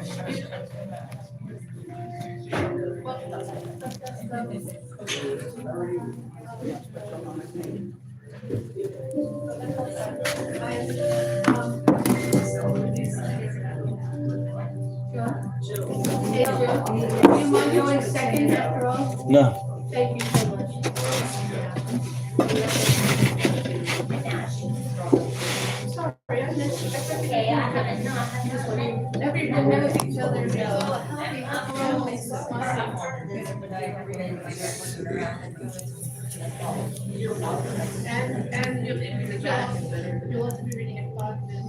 Do you mind going second after all? No. Thank you so much. Sorry, I missed it. That's okay. I haven't, no, I haven't. Everybody knows each other. It's all a healthy uproar. It's so and you'll have to be reading at 5 then.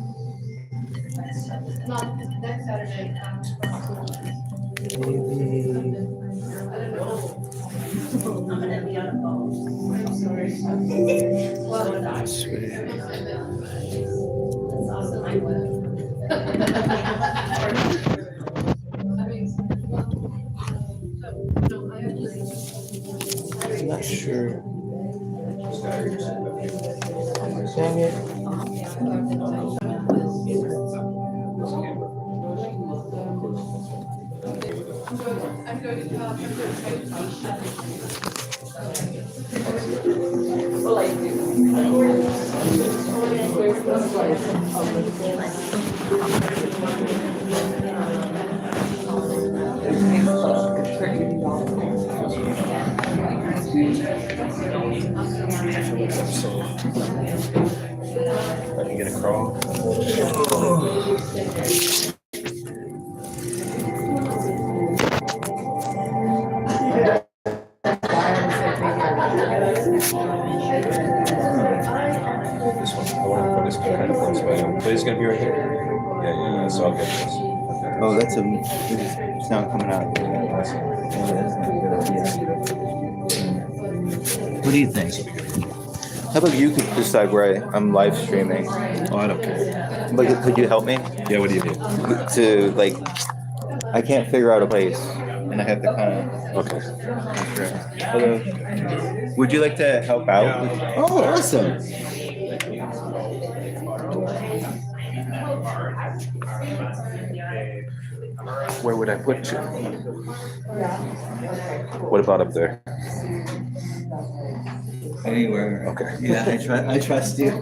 Not next Saturday. I don't know. I'm gonna be on a phone. I'm sorry. Well, Sweet. that's awesome. I would. I'm not sure. Dang it. I'm going to Let me get a crawl. This one, I want to put this kind of close by. But it's gonna be right here. Yeah, so I'll get this. Oh, that's a sound coming out. What do you think? How about you could decide where I'm live streaming? Oh, I don't care. But could you help me? Yeah, what do you need? To like, I can't figure out a place, and I have to kind of. Okay. Hello. Would you like to help out? Oh, awesome. Where would I put you? What about up there? Anywhere. Okay. Yeah, I trust you.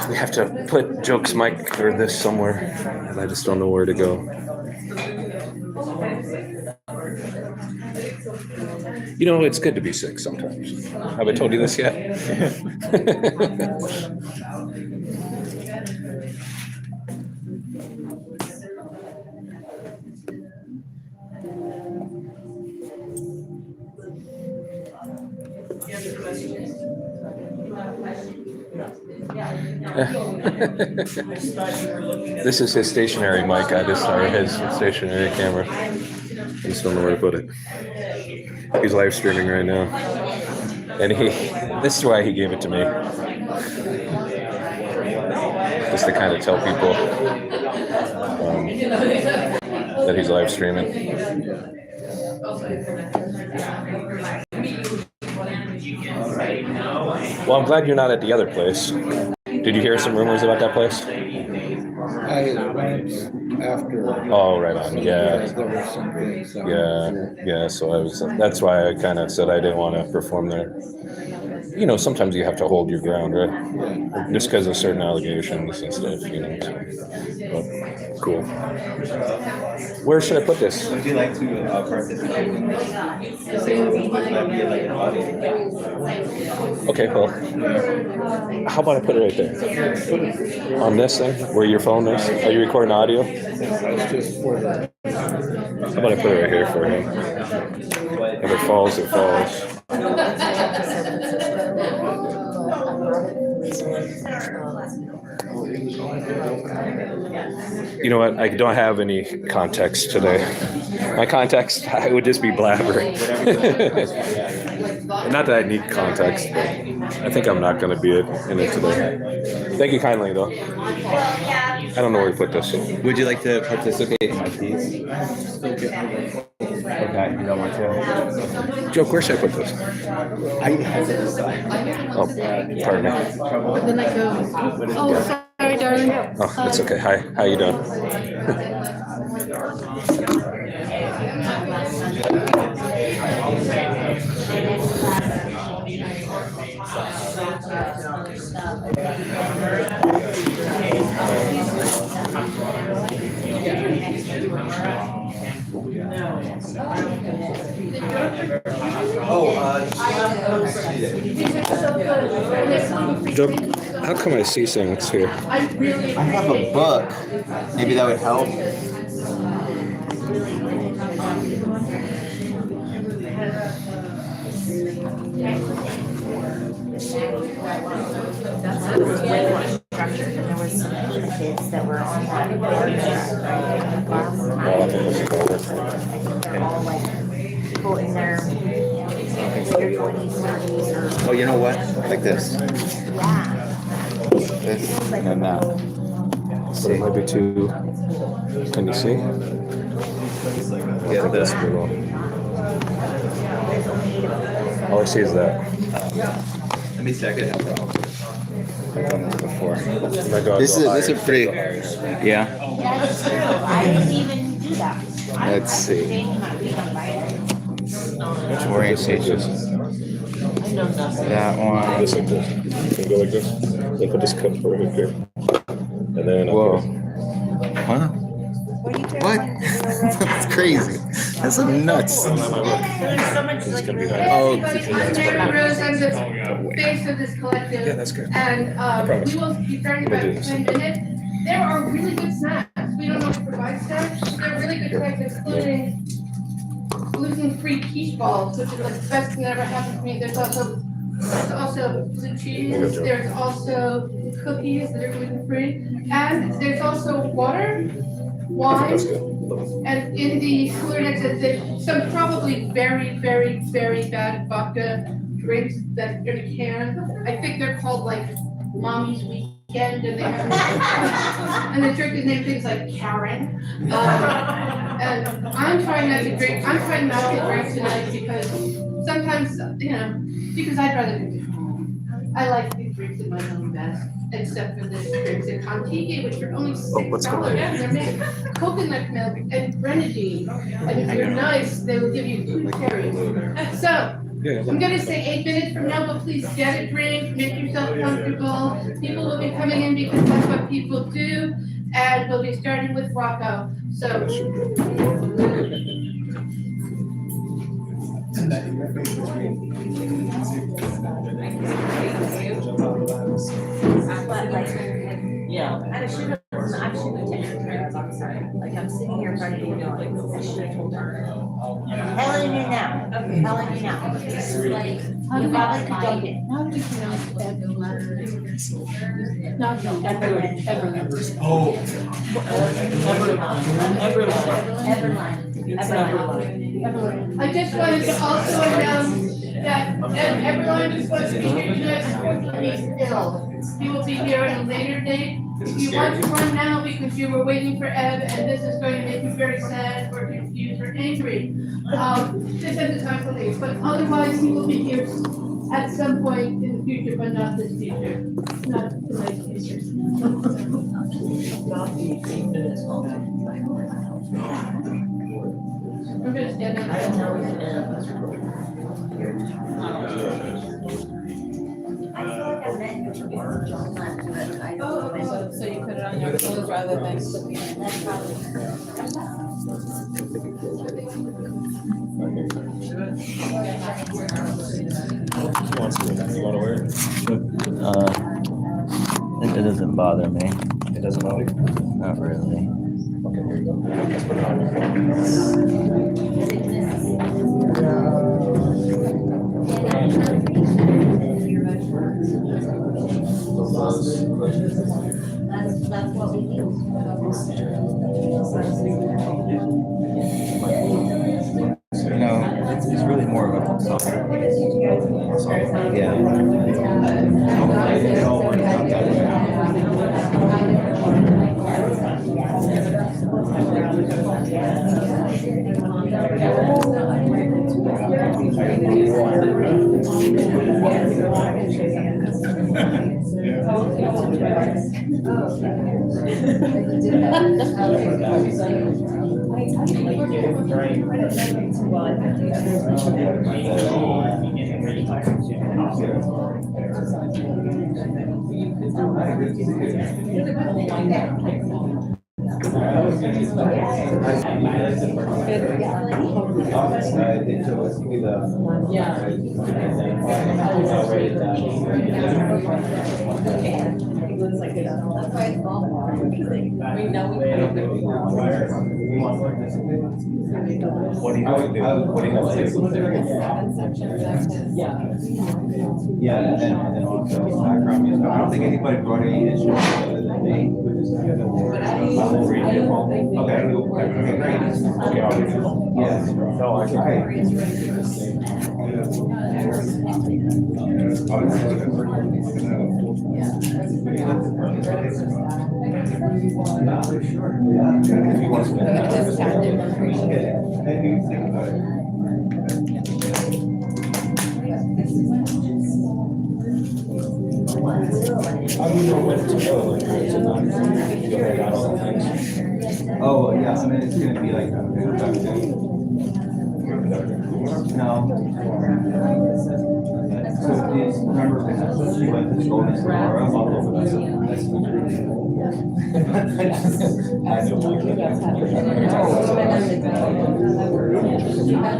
We have to put Joke's mic or this somewhere, and I just don't know where to go. You know, it's good to be sick sometimes. Have I told you this yet? This is his stationary mic. Or his stationary camera. I just don't know where to put it. He's live streaming right now, and this is why he gave it to me, just to kind of tell people that he's live streaming. Well, I'm glad you're not at the other place. Did you hear some rumors about that place? I went after. Oh, right on. Yeah. There were some things. Yeah. So that's why I kind of said I didn't want to perform there. You know, sometimes you have to hold your ground, right? Yeah. Just because of certain allegations and stuff, you know. But cool. Where should I put this? Would you like to participate in this? Might be like an audience. Okay, well, how about I put it right there? On this thing, where your phone is? Are you recording audio? It's just for the. How about I put it right here for him? If it falls, it falls. You know what? I don't have any context today. My context, I would just be blabbering. Not that I need context, but I think I'm not going to be in it today. Thank you kindly, though. I don't know where we put this. Would you like to participate in my piece? Okay, you don't want to? Joke, where should I put this? I have to decide. Oh, pardon me. Then I go, oh, sorry, darling. Oh, it's okay. Hi, how you doing? Joke, how come I see things here? I have a book. Maybe that would help. There was some kids that were on that board track, right? They're all like people in their 20s, 30s, or Oh, you know what? Like this. yeah. This and that. But it might be too. Can you see? Yeah, this. All I see is that. Let me check it out. I've done this before. My God, This is pretty. Yeah. That's true. I didn't even do that. Let's see. Which orientation? That one. Just like this. You can go like this. They put this cup right here. And then Whoa. Huh? What? That's crazy. That's nuts. It's gonna be that. Oh, I'm Mary Rose, I'm the face of this collective. Yeah, that's good. And promise. we will be starting I'm about gonna do this. 10 minutes. There are really good snacks. We don't know to provide snacks. They're really good snacks, including gluten-free quiche balls, which is like the best thing that ever happened to me. There's also blue cheese. There's also cookies that are gluten-free. And there's also water, wine, That's good. and in the cooler next to there's some probably very, very, very bad vodka drinks that are in a can. I think they're called like Mommy's Weekend, and they have and the drink is named things like Karen. And I'm trying not to drink tonight because sometimes, because I'd rather drink at home. I like these drinks in my own best, except for this drinks in Contiki, which are only what's $6. going on? And they're made of coconut milk and grenadine. And if you're nice, they will give you 2 cherries. So, Yeah. I'm gonna say 8 minutes from now, but please get a drink, make yourself comfortable. People will be coming in because that's what people do. And we'll be starting with Rocco. So, Yeah. I should have taken care of, I'm sorry. Like, I'm sitting here in front of you going, I should have told her. Telling you now, telling you now. You probably could take it. how do we pronounce Evelyn? Not Evelyn. Evelyn. I just wanted to also announce that Evelyn just wants to be here tonight, unfortunately he's ill. He will be here at a later date. If you want to run now because you were waiting for Eb and this is going to make you very sad or confused or angry, this is the time to leave. But otherwise, he will be here at some point in the future, but not this future. Not tonight's future. I'm gonna stand up. Oh, so you put it on your clothes rather than slipping it. That's probably. You want to wear it? It doesn't bother me. It doesn't bother you? Not really. Okay, here you go. Let's put it on. That's what we do. No, it's really more more of a consultant. Yeah. It all works out better. What do you Yeah, and then also background music. I don't think anybody brought any instruments other than me. Okay, okay, great. Yes. Oh, yeah, I mean, it's gonna be like, no. So please remember, she went to the Golden Sahara all over the. I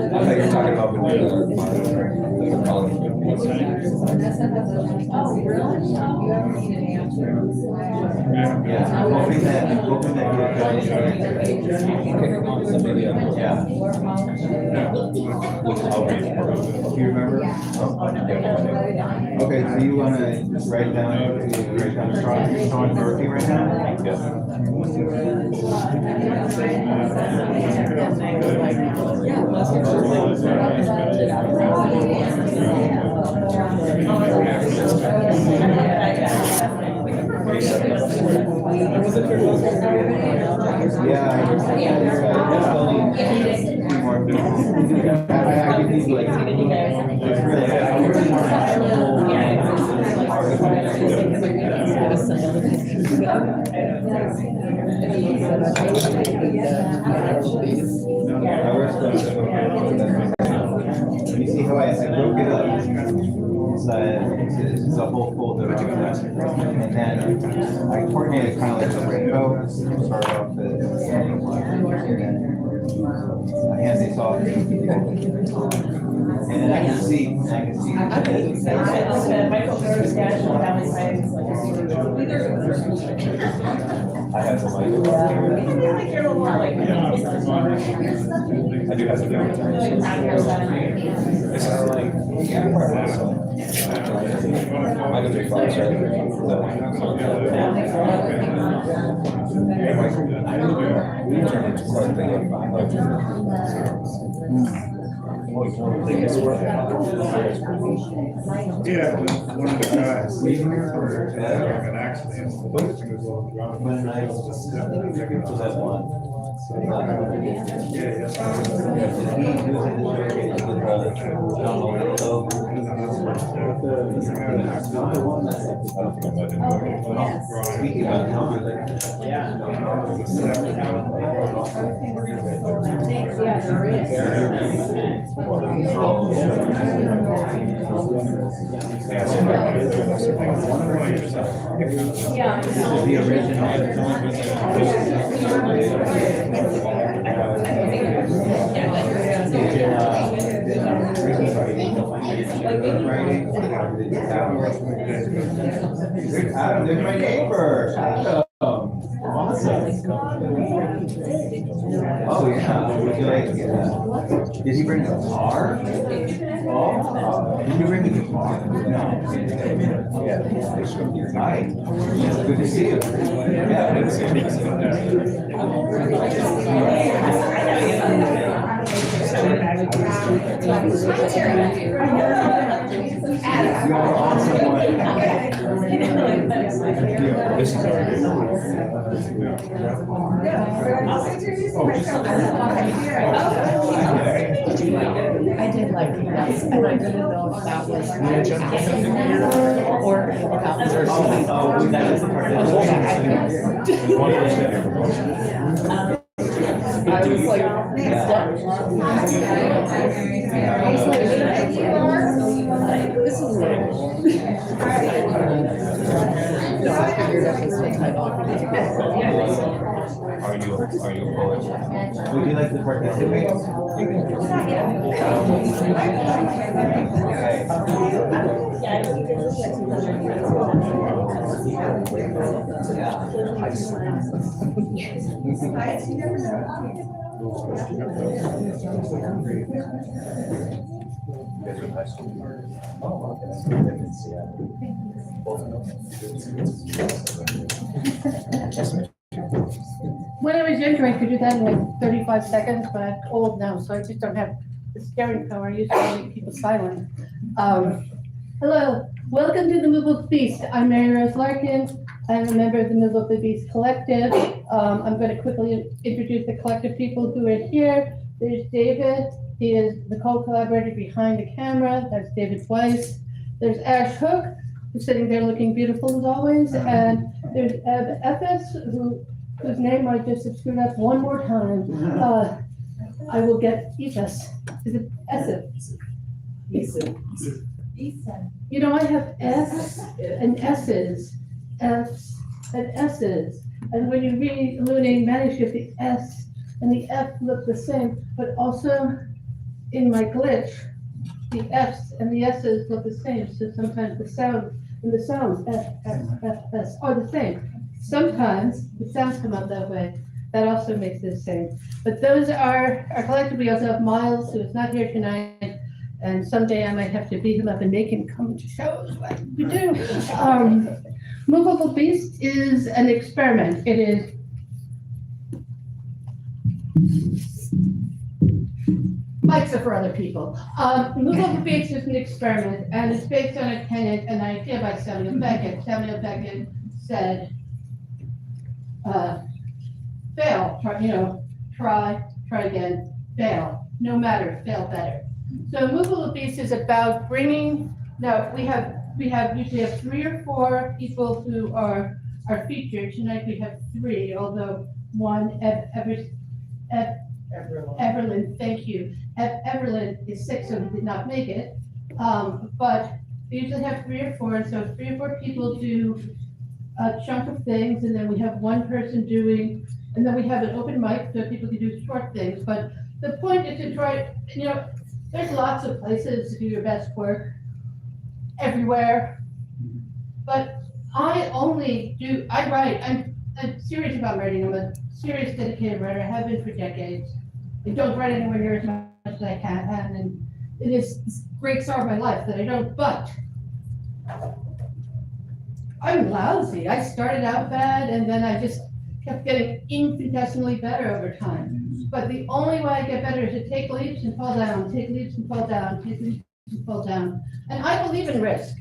thought you were talking about when yeah, hoping that yeah. Do you remember? Okay, so you wanna write down Sean Murphy right now? You see how I broke it up? It's a whole folder of that. And then I coordinated kind of like a rainbow. Start off the I hand these off. And then I can see. I have some I do have some this is like I can take photos Yeah, one of the guys, an accident. that one. Yeah. The original. Adam, there's my neighbor. Adam. Awesome. Oh, yeah. Would you like to get that? Did he bring the guitar? Oh, did you bring the guitar? No. Yeah. Hi. Good to see you. Yeah, good to see you. You are awesome one. This is already. I did like that, and I didn't know if that was or if that was. I was like, this is weird. No, I figured I was like, I don't. Are you a poet? Would you like to participate? When I was younger, I could do that in like 35 seconds, but I'm old now, so I just don't have the staring power. I used to make people silent. Hello, welcome to the Movable Beast. I'm Mary Rose Larkin. I'm a member of the Movable Beast Collective. I'm going to quickly introduce the collective people who are here. There's David. He is the co-collaborator behind the camera. That's David Weiss. There's Ash Hook, who's sitting there looking beautiful as always. And there's Eb Ephes, whose name I just have screwed up one more time. I will get Ephes. Is it Esif? You know, I have F's and S's, F's and S's. And when you read Illuminating Manuscript, the S and the F look the same, but also in my glitch, the F's and the S's look the same. So sometimes the sound and the sounds F, F, F, S are the same. Sometimes the sounds come out that way. That also makes it the same. But those are our collective. We also have Miles, who is not here tonight. And someday I might have to beat him up and make him come to shows like we do. Movable Beast is an experiment. It is mics are for other people. Movable Beast is an experiment, and it's based on a tenet, an idea by Samuel Beckett. Samuel Beckett said, fail, try again, fail, no matter, fail better. So Movable Beast is about bringing, now we usually have 3 or 4 people who are featured. Tonight we have 3, although one, Everlyn, thank you. Everlyn is sick, so he did not make it. But we usually have 3 or 4, and so 3 or 4 people do a chunk of things, and then we have one person doing, and then we have an open mic so people can do short things. But the point is to try, there's lots of places to do your best work, everywhere. But I write, I'm serious about writing. I'm a serious, dedicated writer. I have been for decades. I don't write anywhere near as much as I can, and it is this great star of my life that I don't, but I'm lousy. I started out bad, and then I just kept getting infinitesimally better over time. But the only way I get better is to take leaps and fall down, take leaps and fall down, take leaps and fall down. And I believe in risk.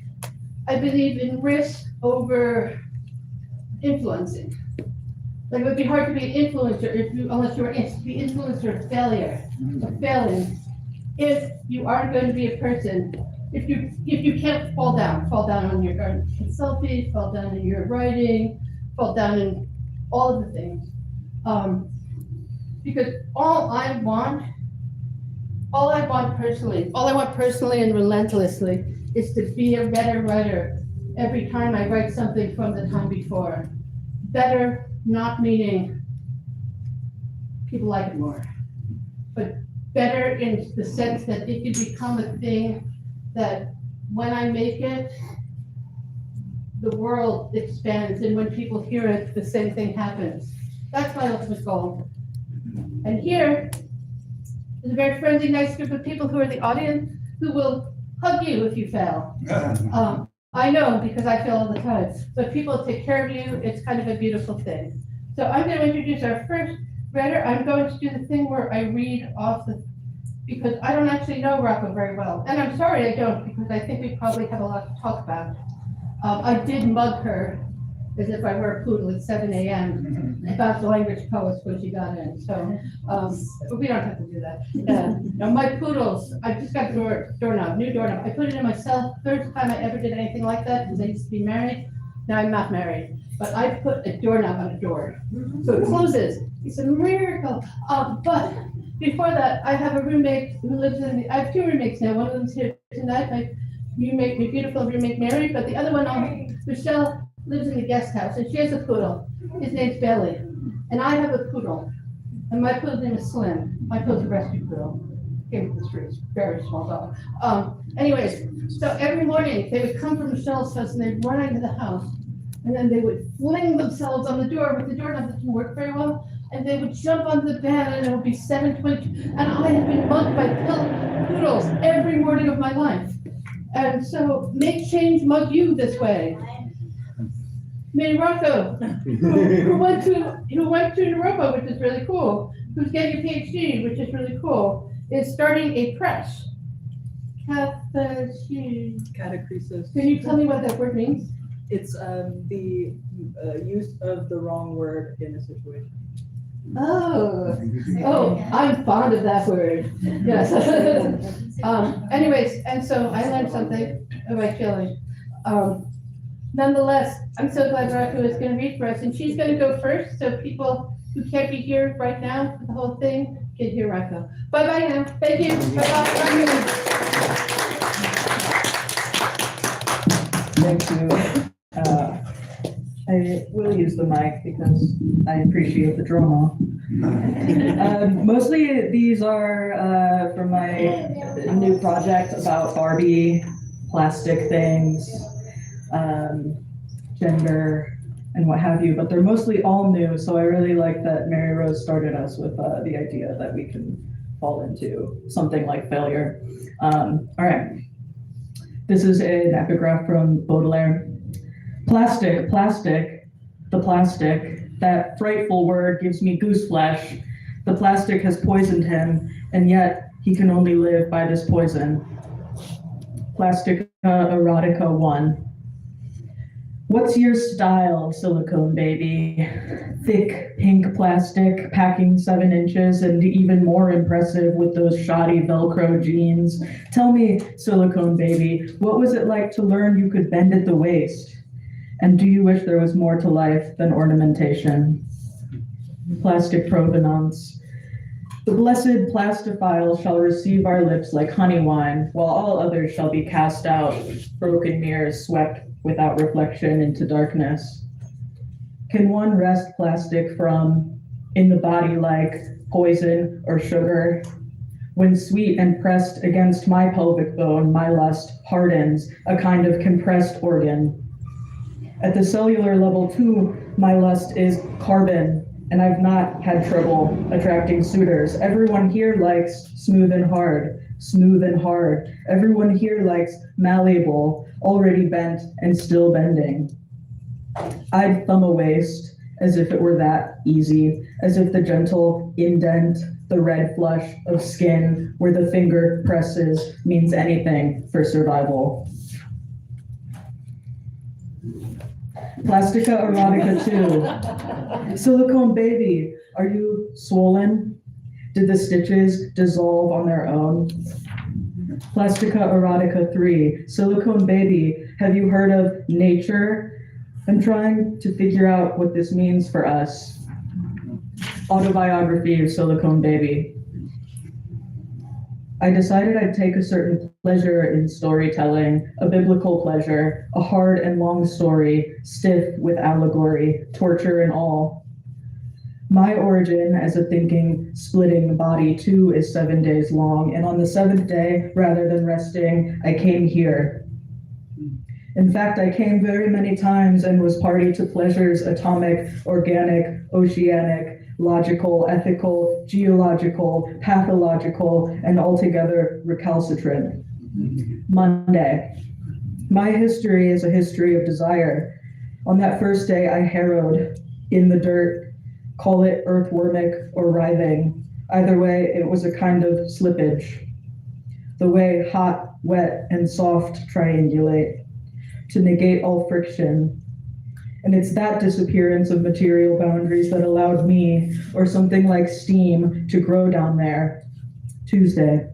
I believe in risk over influencing. Like, it would be hard to be an influencer unless you were to be influencer of failure, of failing. If you aren't going to be a person, if you can't fall down on your selfie, fall down in your writing, fall down in all of the things. Because all I want personally and relentlessly is to be a better writer every time I write something from the time before. Better, not meaning people like it more, but better in the sense that it can become a thing that when I make it, the world expands, and when people hear it, the same thing happens. That's my ultimate goal. And here is a very friendly, nice group of people who are the audience who will hug you if you fail. I know, because I fail all the time, but people take care of you. It's kind of a beautiful thing. So I'm going to introduce our first writer. I'm going to do the thing where I read off because I don't actually know Rocco very well. And I'm sorry I don't, because I think we probably have a lot to talk about. I did mug her as if I were a poodle at 7 a.m. about the language poets when she got in, so, but we don't have to do that. Now, my poodles, I just got doorknob, new doorknob. I put it in myself, first time I ever did anything like that, because I used to be married. Now I'm not married, but I put a doorknob on a door, so it closes. It's a miracle. But before that, I have a roommate who lives I have two roommates now. One of them's here tonight, my roommate, my beautiful roommate Mary, but the other one, Michelle, lives in the guest house, and she has a poodle. His name's Belly, and I have a poodle, and my poodle's name is Slim. My poodle's a rescue poodle. Came from the streets, very small dog. Anyways, so every morning they would come from Michelle's house and they'd run into the house, and then they would fling themselves on the door with the doorknob that didn't work very well, and they would jump onto the bed, and it would be 7:22, and I have been mugged by poodles every morning of my life. And so make change mug you this way. Me Rocco, who went to Europa, which is really cool, who's getting a PhD, which is really cool, is starting a press. Catachresis. Can you tell me what that word means? It's the use of the wrong word in a situation. Oh, I'm fond of that word. Yes. Anyways, and so I learned something about killing. Nonetheless, I'm so glad Rocco is going to read for us, and she's going to go first, so people who can't be here right now for the whole thing can hear Rocco. Bye-bye now. Thank you. Bye-bye. Thank you. I will use the mic because I appreciate the drama. Mostly these are for my new project about Barbie, plastic things, gender, and what have you, but they're mostly all new, so I really like that Mary Rose started us with the idea that we can fall into something like failure. All right. This is an epigraph from Baudelaire. Plastic, plastic, the plastic, that frightful word gives me goose flesh. The plastic has poisoned him, and yet he can only live by this poison. Plastica Erotica 1. What's your style, silicone baby? Thick pink plastic, packing 7 inches, and even more impressive with those shoddy Velcro jeans. Tell me, silicone baby, what was it like to learn you could bend at the waist? And do you wish there was more to life than ornamentation? Plastic provenance. The blessed plastophile shall receive our lips like honey wine, while all others shall be cast out, broken mirrors swept without reflection into darkness. Can one wrest plastic from in the body like poison or sugar? When sweet and pressed against my pelvic bone, my lust hardens, a kind of compressed organ. At the cellular level too, my lust is carbon, and I've not had trouble attracting suitors. Everyone here likes smooth and hard, smooth and hard. Everyone here likes malleable, already bent and still bending. I'd thumb a waist as if it were that easy, as if the gentle indent, the red flush of skin where the finger presses means anything for survival. Plastica Erotica 2. Silicone baby, are you swollen? Did the stitches dissolve on their own? Plastica Erotica 3. Silicone baby, have you heard of nature? I'm trying to figure out what this means for us. Autobiography of Silicone baby. I decided I'd take a certain pleasure in storytelling, a biblical pleasure, a hard and long story, stiff with allegory, torture and all. My origin as a thinking, splitting body too is 7 days long, and on the 7th day, rather than resting, I came here. In fact, I came very many times and was party to pleasures atomic, organic, oceanic, logical, ethical, geological, pathological, and altogether recalcitrant. Monday. My history is a history of desire. On that first day, I harrowed in the dirt, call it earthwormic or writhing, Either way, it was a kind of slippage. The way hot, wet, and soft triangulate to negate all friction. And it's that disappearance of material boundaries that allowed me, or something like steam, to grow down there. Tuesday.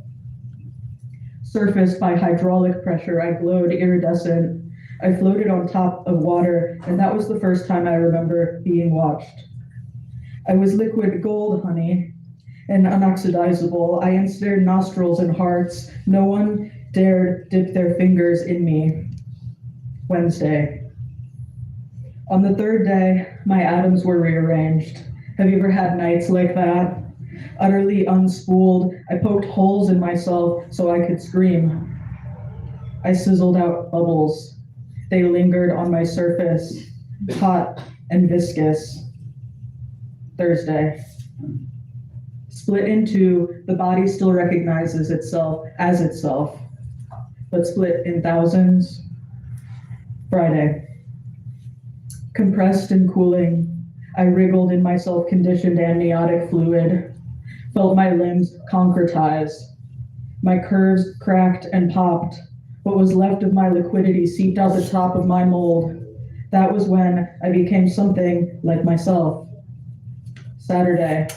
Surfaced by hydraulic pressure, I glowed iridescent. I floated on top of water, and that was the first time I remember being watched. I was liquid gold, honey, and unoxidizable. I ensnared nostrils and hearts. No one dared dip their fingers in me. Wednesday. On the third day, my atoms were rearranged. Have you ever had nights like that? Utterly unspooled, I poked holes in myself so I could scream. I sizzled out bubbles. They lingered on my surface, hot and viscous. Thursday. Split in two, the body still recognizes itself as itself, but split in thousands. Friday. Compressed and cooling, I wriggled in my self-conditioned amniotic fluid, felt my limbs concretize. My curves cracked and popped. What was left of my liquidity seeped out the top of my mold. That was when I became something like myself. Saturday.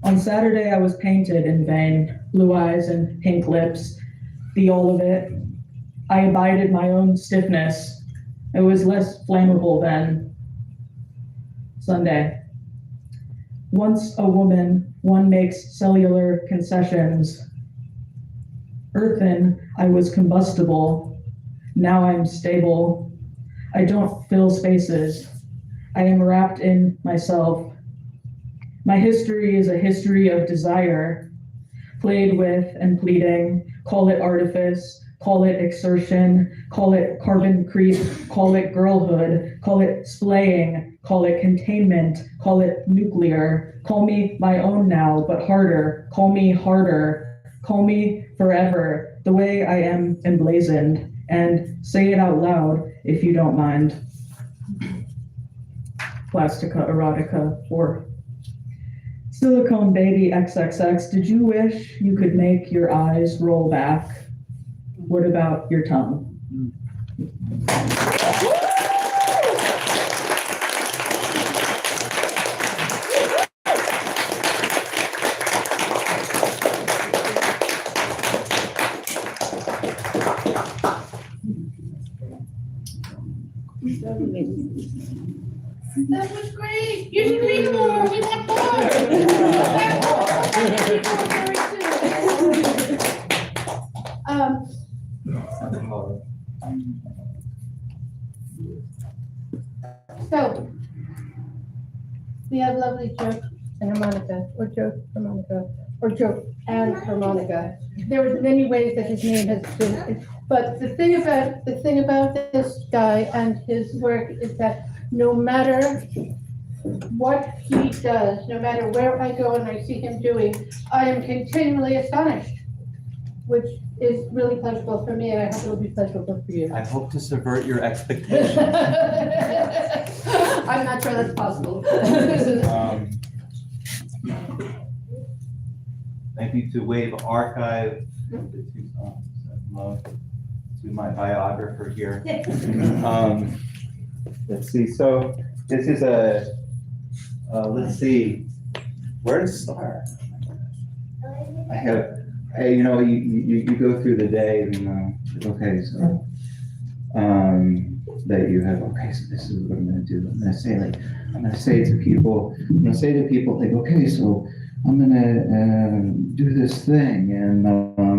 On Saturday, I was painted in vain, blue eyes and pink lips, the all of it. I abided my own stiffness. It was less flammable then. Sunday. Once a woman, one makes cellular concessions. Earthen, I was combustible. Now I'm stable. I don't fill spaces. I am wrapped in myself. My history is a history of desire, played with and pleading. Call it artifice, call it exertion, call it carbon creep, call it girlhood, call it splaying, call it containment, call it nuclear. Call me my own now, but harder. Call me harder. Call me forever, the way I am emblazoned, and say it out loud if you don't mind. Plastica erotica 4. Silicone baby XXX, did you wish you could make your eyes roll back? What about your tongue? That was great. You should read more. We want more. So we have lovely joke and harmonica, or joke harmonica, or joke and harmonica. There are many ways that his name has been, but the thing about this guy and his work is that no matter what he does, no matter where I go and I see him doing, I am continually astonished, which is really pleasurable for me, and I hope it will be pleasurable for you. I hope to subvert your expectations. I'm not sure that's possible. Thank you to Wave Archive, the two songs I love, to my biographer here. Let's see, so this is let's see, where to start? I have, you know, you go through the day and, okay, so, that you have, okay, so this is what I'm gonna do. I'm gonna say to people, like, okay, so I'm gonna do this thing, and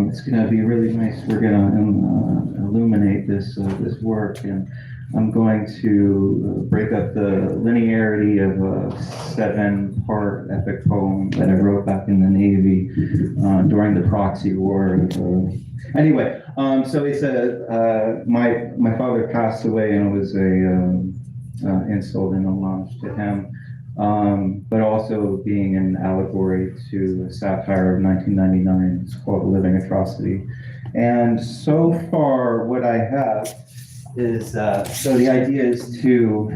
it's gonna be really nice. We're gonna illuminate this work, and I'm going to break up the linearity of a 7-part epic poem that I wrote back in the Navy during the proxy war. Anyway, so it's my father passed away, and it was a insult and homage to him, but also being an allegory to a satire of 1999. It's called A Living Atrocity. And so far, what I have is, so the idea is to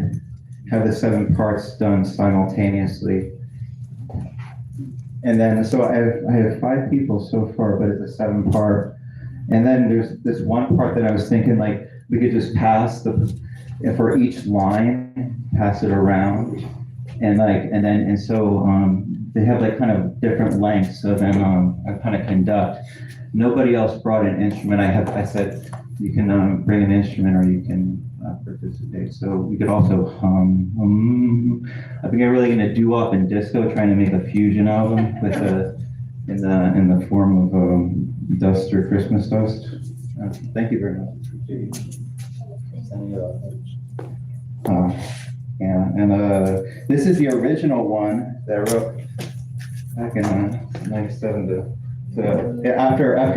have the 7 parts done simultaneously. And then, so I have 5 people so far, but it's a 7-part. And then there's this one part that I was thinking, like, we could just pass and for each line, pass it around. And like, and so, they have like kind of different lengths, so then, I kind of conduct. Nobody else brought an instrument. I said, you can, bring an instrument or you can, participate. So we could also hum. I think I'm really gonna do up and disco, trying to make a fusion album with in the form of dust or Christmas dust. Thank you very much. Yeah, and this is the original one that I wrote back in '97. After I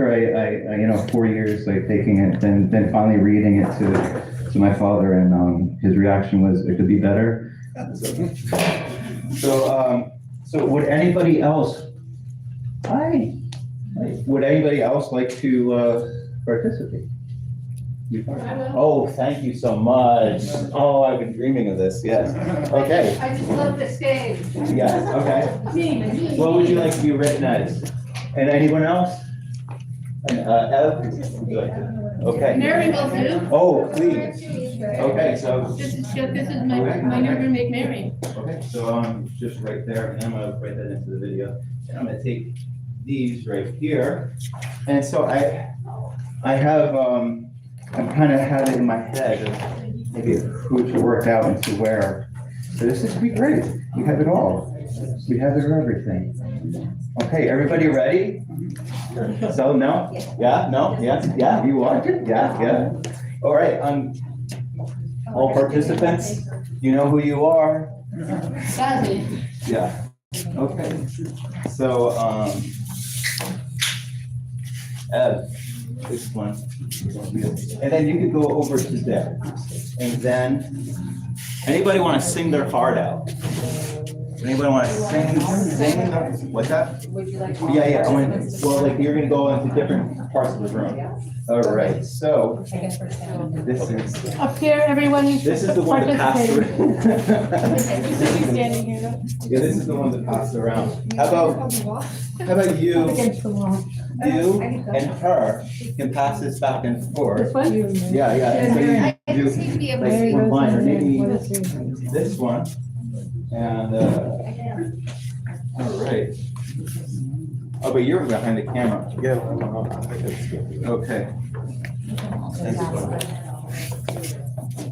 4 years like taking it, then finally reading it to my father, and his reaction was it could be better. So would anybody else? Hi. Would anybody else like to participate? Oh, thank you so much. Oh, I've been dreaming of this. Yes. Okay. I just love the stage. Yes. Okay. What would you like to be written as? And anyone else? And Ev, would you like to? Okay. Mary will do. Oh, please. Okay, so. This is my new roommate, Mary. Okay, so just right there, and I'm gonna write that into the video. And I'm gonna take these right here. And so I have, I kind of had it in my head of maybe who to work out and to where. So this is be great. We have it all. We have it for everything. Okay, everybody ready? So no? Yeah, no, yes, yeah, you want it? Yeah, yeah. All right, all participants, you know who you are. Sadly. Yeah, okay. So, Ev, this one. And then you could go over to there. And then, anybody want to sing their heart out? Anybody want to sing, what's that? Would you like? Yeah, well, like, you're gonna go into different parts of the room. All right, so, I guess we're saying. this is, Up here, everyone. this is the one that passed around. Standing here. Yeah, this is the one that passed around. How about you? Against the wall. You and her can pass this back and This forth. one? Yeah, yeah. So you do like one line, or maybe this one. And, all right. Oh, but you're behind the camera. Yeah. Okay.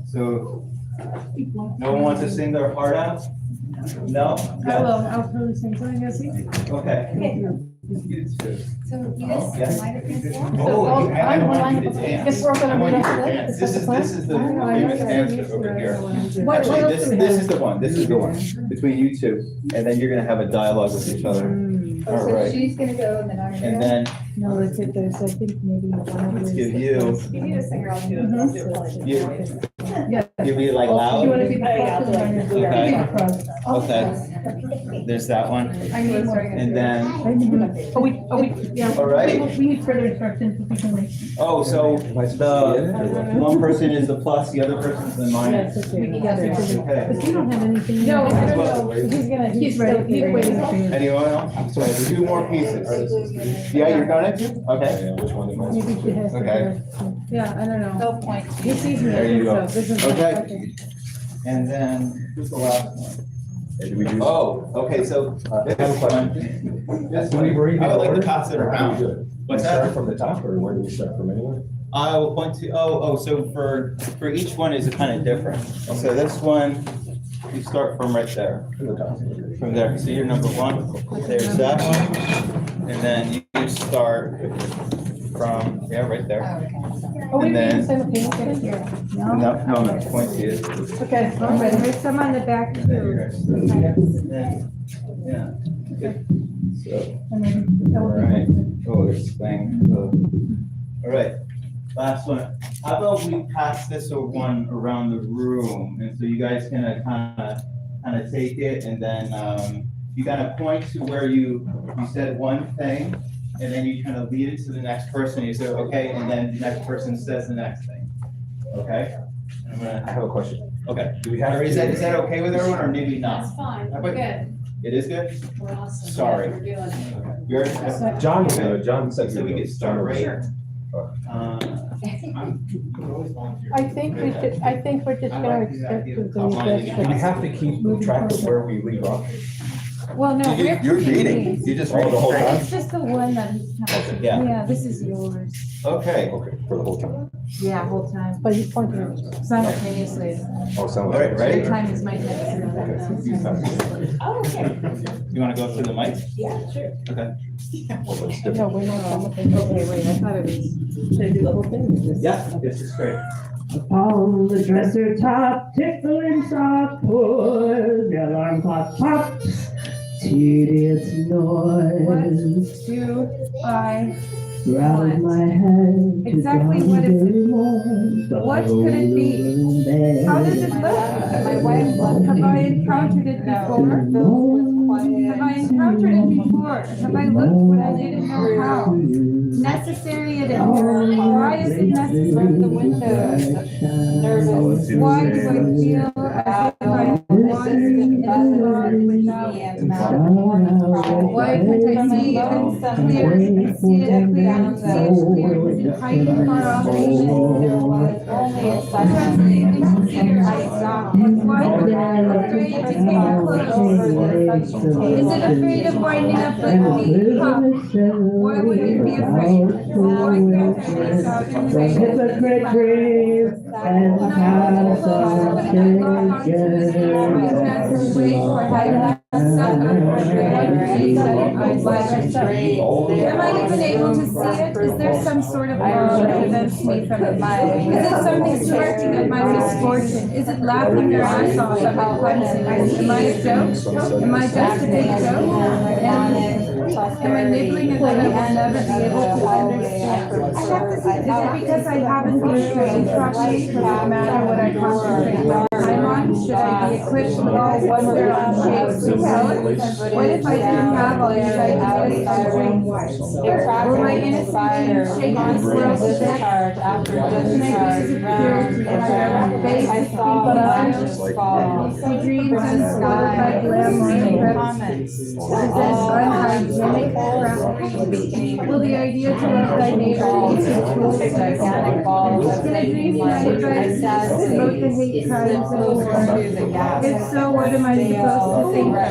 So, no one wants to sing their heart out? No? I will, I'll probably sing something, I see. Okay. You too. So you Oh, guys yes. might have been. Oh, I don't want you to dance. Guess we're gonna I want meet you to after that? dance. Is that the This is the I don't know, I famous know dancer that. over here. What Actually, else this do we have? is the one, this is the one, between you two, and then you're gonna have a dialogue with each other. All So right, she's gonna go and then I'm gonna and go. then No, it's if there's, I think maybe one of let's those. give you, You need a singer, I'll do it. I'll do it. I'll do it. you'll be like You wanna loud. be the cross and then you're Okay. the cross. Okay, there's that one, I need, and then, yeah. All right. We need further instructions if we can wait. oh, so the one person is the plus, the other person's the minus. Yes, okay. Okay. But you don't have anything. No, I don't Well, know. He's gonna, He's ready. He's waiting. Anyone else? So 2 more pieces. Yeah, you're gonna? Okay. Which one am I? Maybe she has to. Okay. Yeah, I don't know. No point. He sees me, I There you think go. so. This is. Okay. And then, who's the last one? Oh, okay, so this one. This one, I would like to pass it around. What's Start that? from the top, or where do we start from anywhere? I will point to, so for each one is kind of different. So this one, you start from right there, From the top. from there. So you're number 1, there's that one. And then you start from, yeah, right there. Oh, we And can then- simultaneously here. No, point to you. Okay, I'm ready. There's some on the back too. Yeah. Good. So, And then that all will be- right. Oh, this thing. All right. Last one. How about we pass this one around the room, and so you guys can kind of take it, and then you gotta point to where you said one thing, and then you kind of lead it to the next person. You say, okay, and then the next person says the next thing. Okay. And I'm I gonna. have a question. Okay. Do we have Or is that okay with everyone, or maybe not? That's fine, How about- good. It is good? Sorry. You're, John said so we could start right. I think we're just gonna accept the We have to keep track of where we leave off. Well, no, we're. You're reading, these. you just Oh, read the whole straight. time? It's just the one that he's. Yeah. Yeah, this is yours. Okay, Okay, for the whole time. Yeah, whole time. But he's pointing. Simultaneously. Oh, sounds all right, ready? Time is my next. Oh, okay. You wanna go through the mic? Yeah, sure. Okay. No, we're not. Okay, wait, I thought it was. Should I do the whole thing? Yeah, this is great. On the dresser top, tickling soft wood, the alarm clock pops, tedious noise, 1, 2, 5. rattles my head to Exactly dawn what is it? the morn, but What I could it be? roll in bed. How does it look? My wife left Have me. I encountered it before? The moon Have I encountered it before? Have I looked when I didn't know how? Necessary it is. Why is it necessary? The windows, nervous. Why do I feel as if I'm wandering in the dark without? Why can't I see it clear and see it clear and see it clear? Is it hiding far off? There was only a second. Why do I afraid to get close? Is it afraid of winding up like me? Huh? Why would it be afraid? Why can't I reach out and The hypocrite dream and the castle Am I even able to see it? Is there some sort of law that prevents me from it? Is it something smirking at my misfortune? Is it laughing their eyes off at how clumsy? Am I a joke? Am I just a big joke? Am I nibbling at what I will never be able to understand? Is it because I haven't been trained properly? Does it matter what I concentrate my time on? Should I be equipped with all wonder on shapes and colors? What if I didn't have all these ideas and dreams? Will my innocence shake this world to death? Can I lose its purity and my basic people see dreams unspoiled by glamour and crevices? Is this unhygienic crap? Will the idea to love thy neighbor lead to cruelty? Can a dream united by existence promote the hate crimes of war? If so, what am I supposed to think of?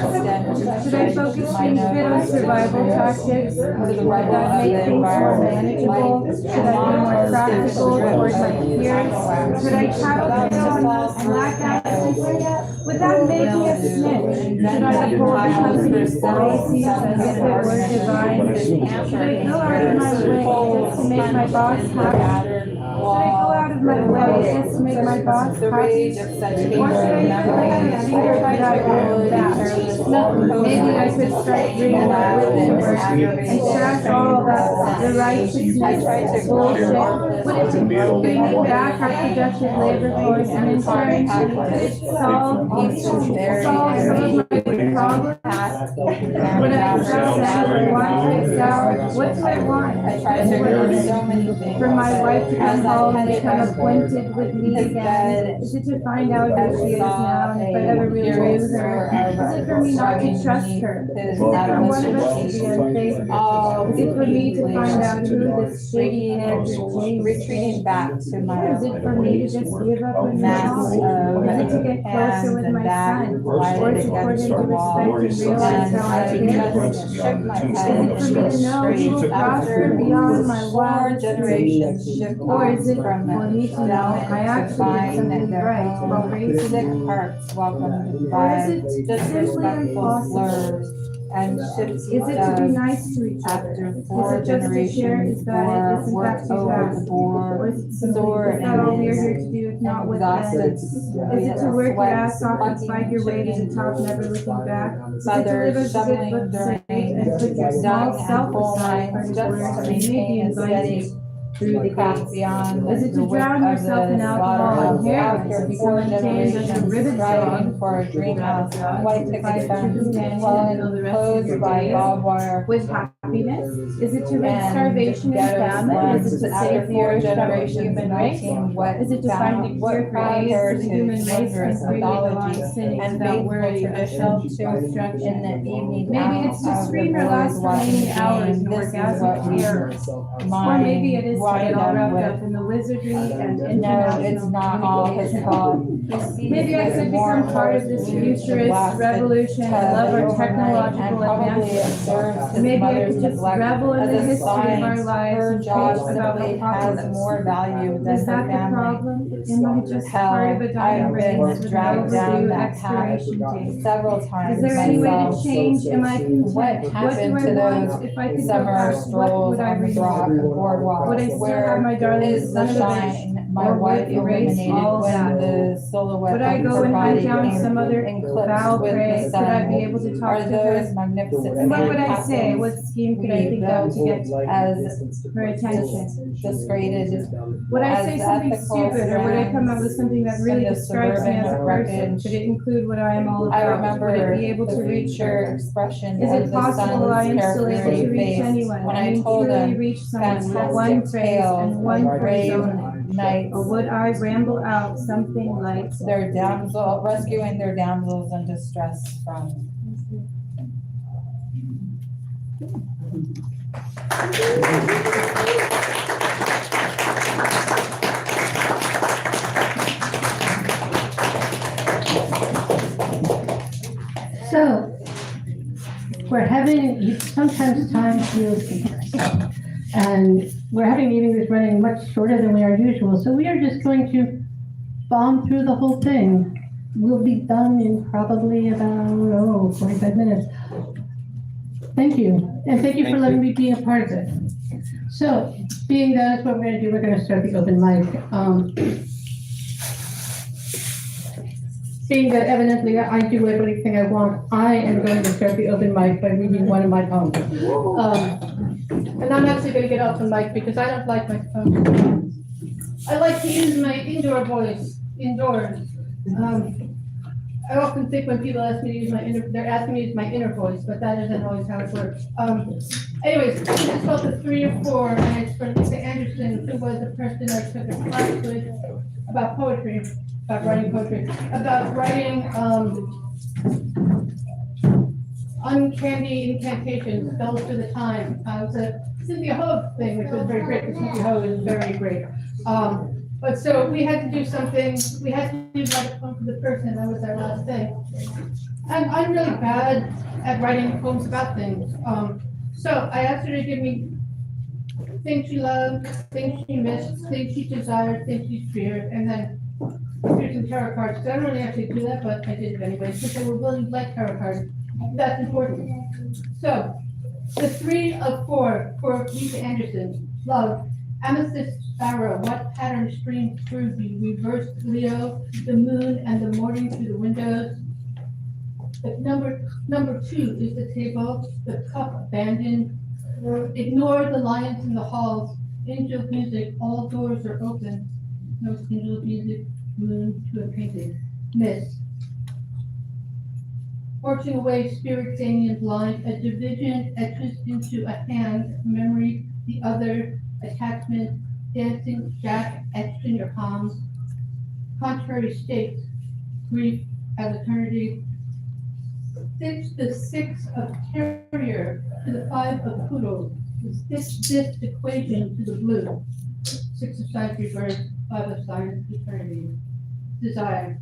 Should I focus instead on survival tactics? Would that make things more manageable? Should I be more practical towards my peers? Should I tattle and lack access? Would that make me a snitch? Should I uphold the company's policies as if it were divine? Should I go out of my way just to make my boss happy? Should I go out of my way just to make my boss happy? Or should I even like finger by that? Maybe I could start dreaming with it and trash all that the righteousness bullshit. Would it bring back our productive labor force and in turn could it solve some of my problems? Would I excel at want to excel? What do I want? For my wife to come home and become acquainted with me again? Is it to find out who she is now and if I ever really knew her? Is it for me not to trust her? Is it for one of us to be unfaithful? Is it for me to find out who this shady-haired Retreating back to my. Is it for me to just give up on Mass myself? Is it to get closer with my son? Or is it for him to respect and realize how I care? Is it for me to know he will prosper beyond my wildest dreams? Or is it for me to know I actually did something right while raising him? Hearts welcome Or is it simply disrespectful slurs and shifts Is it to be nice to each other? after 4 Is it just to share? generations Is that it? Isn't work that too over fast? the Or board, is it simply, sore is that all we're here and to do, if not with exhausted. them? Is it to work your ass off and fight your way to the top, never looking back? Is it to live as a good book says and put your small self aside for his words and maybe invite you? through the gaps beyond Is it to the width drown of yourself in the alcohol and slaughterhouse. heroin, After to become four untamed as a generations ribbon striving dog, for a dream house, white picket find a true fence, companion well and fill the rest of your enclosed by days barbed wire. with happiness? Is it to rid And starvation and ghetto famine? Is it to slums. After save the four earth from the generations human race? melting, what Is it to find a cure what for proud AIDS, the heritage, human race, and wondrous free mythology, on sinning and without faithful worry of tradition self-destruction? in the evening Maybe out it's to of the scream your boys last watching remaining the hours game. in This is orgasmic what terror. Or mind maybe it is to wind get all up wrapped with. up in the wizardry and No, international it's not all his communication. fault. He Maybe I sees could this become warm part of heart this lead the futurist blasted revolution and love tub our overnight, technological and probably advancements. observes his Maybe I mother's could just neglect revel in as the a history of our sign lives her and job post about simply has apocalypse. more value than Is her that the family. problem? Am I just Hell, part of a dying I've race been with an dragged down overdue that path expiration date? several times Is there any way to myself. change? Am I content? What What do happened I to want? those If I could go summer back, what strolls would I on the remove? boardwalk? Would I still Where have my darling is the son of a bitch? shine my Or would wife erase illuminated all when that? the silhouette Would I of go her and body hunt down came some other eclipsed foul with prey? the Could I sun? be able to talk Are to those her? magnificent And what would I sandcastles say? What scheme could I we think of to get built as her attention? disgraded Would I as say something ethical stupid, or would I come up with strands something that really in the describes me as a suburban person? wreckage? Could it include what I am all I about? remember Would it be able to the reach future her? expression Is of it the possible I sun's am still able to carefree reach face anyone? when I I mean, told truly him reach someone with one fantastic phrase tales and one of brave persona? knights, Or would I ramble out something like, rescuing their damsels in distress from. So, we're having, sometimes time feels compressed. And we're having a meeting that's running much shorter than we are usual, so we are just going to bomb through the whole thing. We'll be done in probably about, 45 minutes. Thank you, and thank you for letting me be a part of it. So, being that's what we're gonna do, we're gonna start the open mic. Being that evidently I do everything I want, I am going to start the open mic by reading one of my poems. And I'm actually gonna get off the mic because I don't like my phone. I like to use my indoor voice, indoors. I often think when people ask me to use my they're asking me to use my inner voice, but that isn't always how it works. Anyways, it's called The 3 or 4, and it's from Lisa Anderson, who was a person I took a class with about poetry, about writing poetry, about writing, uncanny incantations, spells for the time. It was a Cynthia Hogue thing, which was very great, because Cynthia Hogue is very great. But so we had to do something, we had to do write a poem for the person, that was our last thing. And I'm really bad at writing poems about things. So I asked her to give me things she loved, things she missed, things she desired, things she feared, and then here's some tarot cards. So I don't really actually do that, but I did it anyway, since I would really like tarot cards. That's important. So, the 3 of 4 for Lisa Anderson. Love, amethyst sparrow, what pattern streams through the reversed Leo, the moon and the morning through the windows. The number 2 is the table, the cup abandoned. Ignore the lions in the halls, angel music, all doors are open. No angel music, moon to a painting. Miss. Forcing away spirit alien blind, a division etches into a hand, memory, the other, attachment, dancing jack etched in your palms. Contrary states, grief as eternity. Stitch the 6 of terrier to the 5 of poodle. Stitch this equation to the blue. 6 of science reverse, 5 of science eternity. Desire.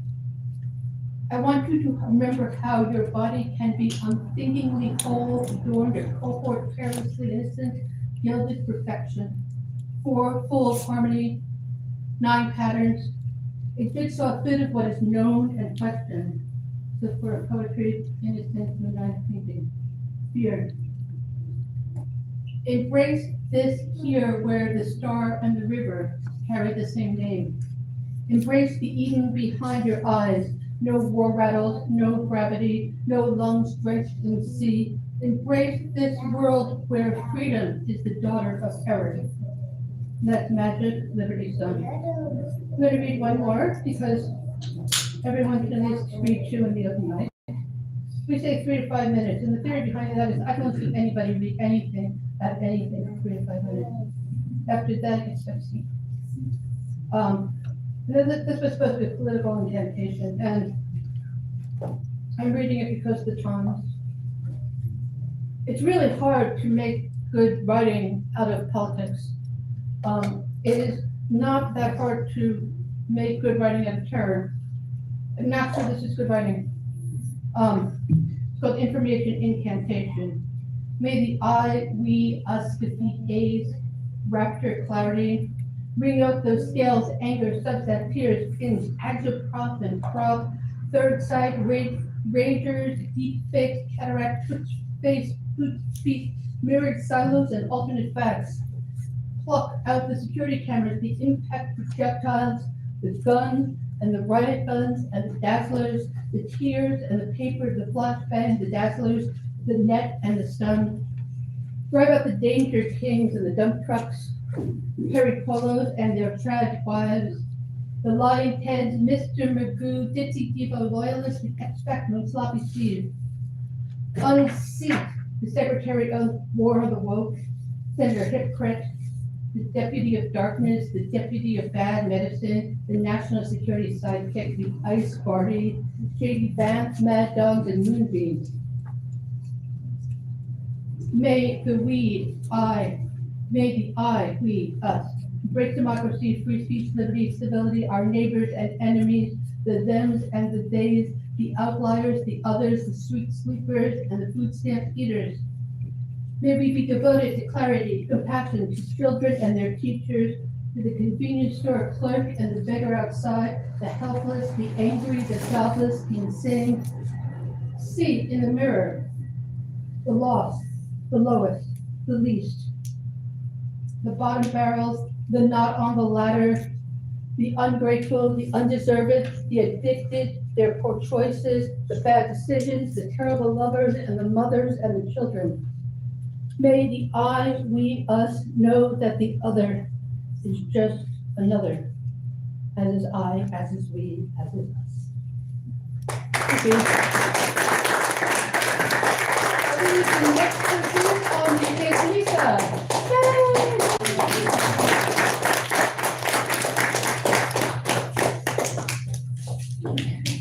I want you to remember how your body can be unthinkingly whole, adorned, your cohort carelessly innocent, gilded perfection. 4 full of harmony, 9 patterns. A jigsaw fit of what is known and questioned. So for poetry, innocent, the 9th painting. Fear. Embrace this here where the star and the river carry the same name. Embrace the Eden behind your eyes. No war rattles, no gravity, no lungs drenched in sea. Embrace this world where freedom is the daughter of error. That's magic, Liberty Sun. I'm gonna read one more because everyone can at least read two in the open mic. We say 3 to 5 minutes, and the theory behind that is I don't see anybody read anything at anything for 3 to 5 minutes. After that, it's sexy. This was supposed to be a political incantation, and I'm reading it because the Times. It's really hard to make good writing out of politics. It is not that hard to make good writing out of terror. I'm not sure this is good writing. It's called information incantation. May the I, we, us defeat gaze, rapture, clarity. Bring out those scales, anger, subset, tears, pins, agitprop, prop, third side, ragers, deep fakes, cataract, twitch face, boot speak, mirrored silos, and alternate facts. Pluck out the security cameras, the impact projectiles, the guns, and the riot guns, and the dazzlers, the tears, and the paper, the flashbang, the dazzlers, the net, and the stun. Drive out the danger kings and the dump trucks, Perry Polos and their tragic wives, the lying heads, Mr. Magoo, Ditsy Devo loyalists, the expect no sloppy Steve. Unseat the Secretary of War of the Woke, Senator Hypocrite, the Deputy of Darkness, the Deputy of Bad Medicine, the National Security Sidekick, the Ice Party, Shady Vance, Mad Dogs, and Moonbeams. May the we, us, break democracy, free speech, liberty, civility, our neighbors and enemies, the thems and the theys, the outliers, the others, the sweet sleepers, and the food stamp eaters. May we be devoted to clarity, compassion to children and their teachers, to the convenience store clerk and the beggar outside, the helpless, the angry, the jobless, the insane. See in the mirror the lost, the lowest, the least, the bottom barrels, the not on the ladder, the ungrateful, the undeserved, the addicted, their poor choices, the bad decisions, the terrible lovers, and the mothers and the children. May the I, we, us know that the other is just another, as is I, as is we, as is us. Thank you. The next person is Lisa.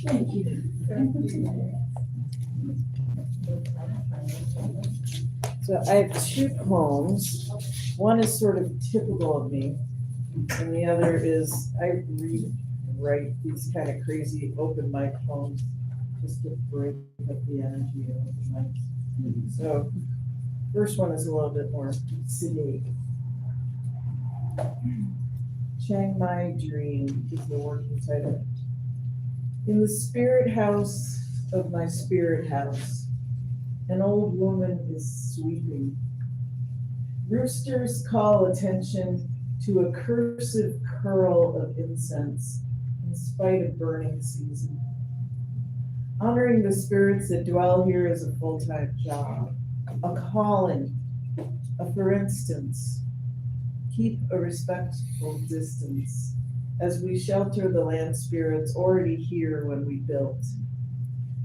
Thank you. So I have two poems. One is sort of typical of me, and the other is I write these kind of crazy open mic poems just to break up the energy of open mics. So first one is a little bit more sedate. Chiang Mai Dream is the working title. In the spirit house of my spirit house, an old woman is sweeping. Roosters call attention to a cursive curl of incense in spite of burning season. Honoring the spirits that dwell here is a full-time job, a calling, for instance, keep a respectful distance as we shelter the land spirits already here when we built.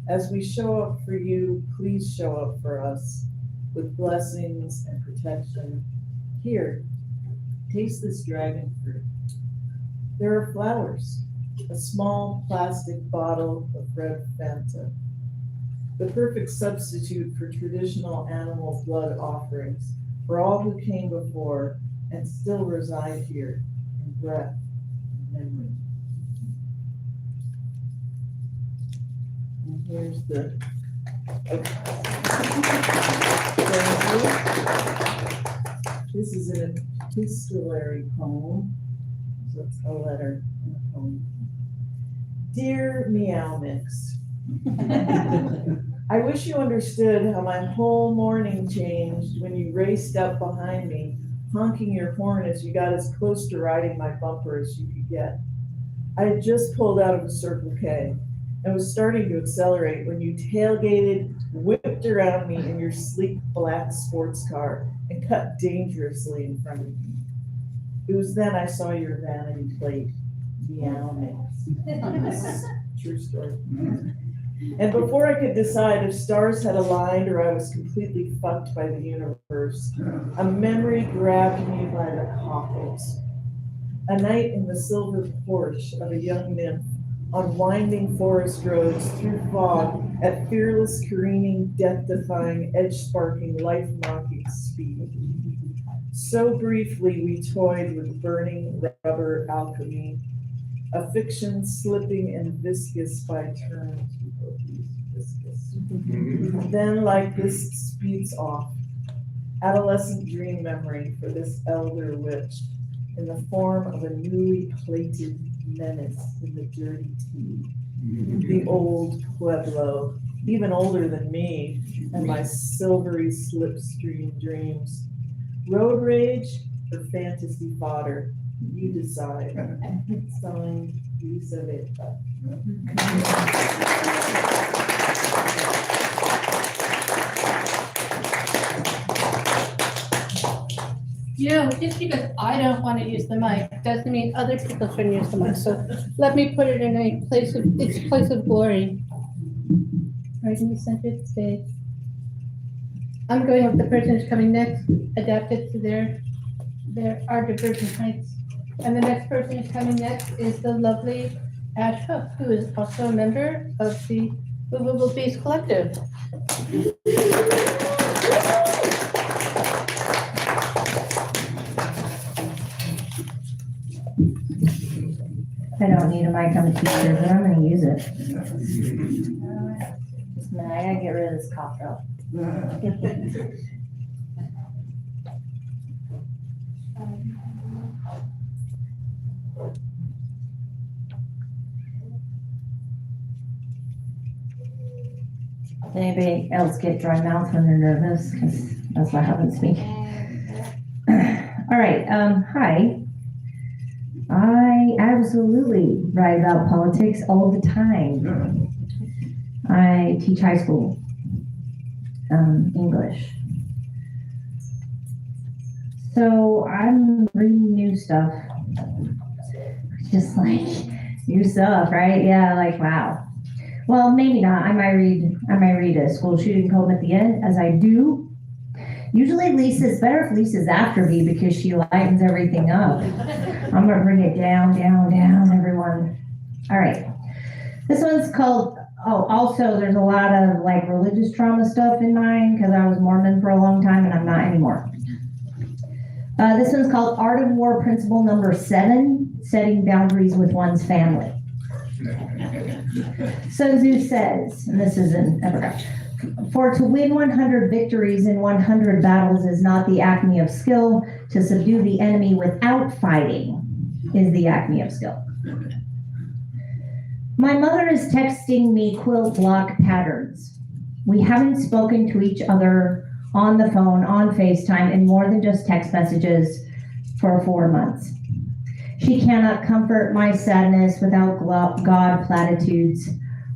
As we show up for you, please show up for us with blessings and protection. Here, taste this dragon fruit. There are flowers, a small plastic bottle of red Fanta, the perfect substitute for traditional animal blood offerings for all who came before and still reside here in breath and memory. And here's the This is an epistolary poem, so it's a letter and a poem. Dear Meow Mix, I wish you understood how my whole morning changed when you raced up behind me, honking your horn as you got as close to riding my bumper as you could get. I had just pulled out of a Circle K and was starting to accelerate when you tailgated, whipped around me in your sleek black sports car, and cut dangerously in front of me. It was then I saw your vanity plate, meow mix. True story. And before I could decide if stars had aligned or I was completely fucked by the universe, a memory grabbed me by the cockles. A night in the silver porch of a young nymph on winding forest roads through fog at fearless, careening, death-defying, edge-sparking, life-mocking speed. So briefly we toyed with burning rubber alchemy, a fiction slipping and viscous by turns. Viscous. Then, like this speeds off, adolescent dream memory for this elder witch in the form of a newly plated menace in the dirty tea. The old Pueblo, even older than me, and my silvery slipstream dreams. Road rage or fantasy fodder? You decide. Signed, Elisaveta. Just because I don't want to use the mic doesn't mean other people shouldn't use the mic. So let me put it in its place of glory. Right in the center of the stage. I'm going with the person who's coming next, adapted to our divergent heights. And the next person who's coming next is the lovely Ash Hook, who is also a member of the Movable Beast Collective. I don't need a mic on the t-shirt, but I'm gonna use it. Just a minute, I gotta get rid of this cough drop. Does anybody else get dry mouth when they're nervous? Because that's what happens to me. All right, hi. I absolutely write about politics all the time. I teach high school English. So I'm reading new stuff. Just like new stuff, right? Yeah, like wow. Well, maybe not. I might read a school shooting poem at the end, as I do. Usually it's better if Lisa's after me because she lightens everything up. I'm gonna bring it down, everyone. All right. This one's called, also there's a lot of like religious trauma stuff in mine because I was Mormon for a long time and I'm not anymore. This one's called Art of War Principle Number 7, Setting Boundaries with One's Family. Sun Tzu says, and this is in Evergreen, for to win 100 victories in 100 battles is not the acme of skill. To subdue the enemy without fighting is the acme of skill. My mother is texting me quilt block patterns. We haven't spoken to each other on the phone, on FaceTime, in more than just text messages for 4 months. She cannot comfort my sadness without God platitudes.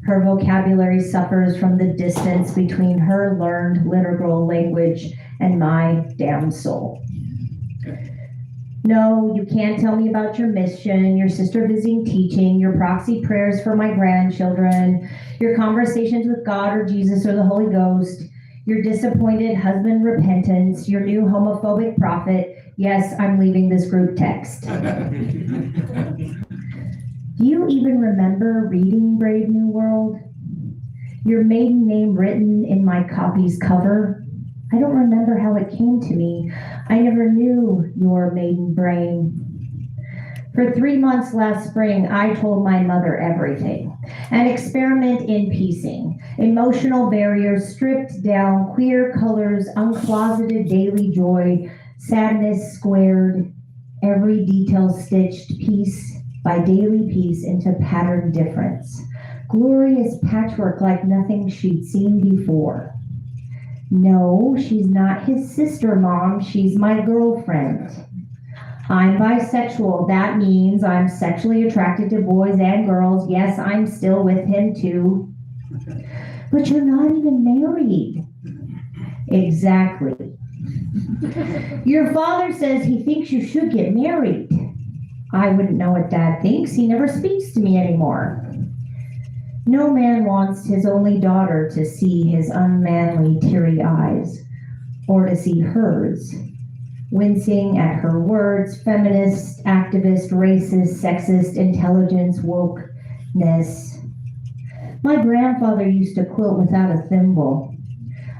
Her vocabulary suffers from the distance between her learned literal language and my damn soul. No, you can't tell me about your mission, your sister visiting teaching, your proxy prayers for my grandchildren, your conversations with God or Jesus or the Holy Ghost, your disappointed husband repentance, your new homophobic prophet. Yes, I'm leaving this group text. Do you even remember reading Brave New World? Your maiden name written in my copy's cover? I don't remember how it came to me. I never knew your maiden brain. For 3 months last spring, I told my mother everything. An experiment in piecing. Emotional barriers stripped down, queer colors, uncloseted daily joy, sadness squared, every detail stitched piece by daily piece into pattern difference. Glorious patchwork like nothing she'd seen before. No, she's not his sister, Mom. She's my girlfriend. I'm bisexual. That means I'm sexually attracted to boys and girls. Yes, I'm still with him too. But you're not even married. Exactly. Your father says he thinks you should get married. I wouldn't know what Dad thinks. He never speaks to me anymore. No man wants his only daughter to see his unmanly, teary eyes, or to see hers, wincing at her words, feminist, activist, racist, sexist, intelligence, wokeness. My grandfather used to quilt without a thimble,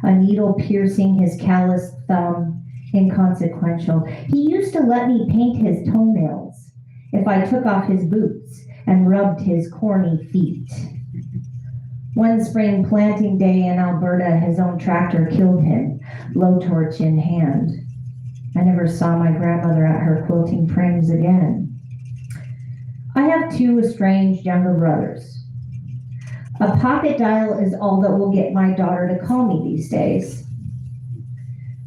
a needle piercing his calloused thumb, inconsequential. He used to let me paint his toenails if I took off his boots and rubbed his corny feet. One spring planting day in Alberta, his own tractor killed him, blowtorch in hand. I never saw my grandmother at her quilting frames again. I have 2 estranged younger brothers. A pocket dial is all that will get my daughter to call me these days.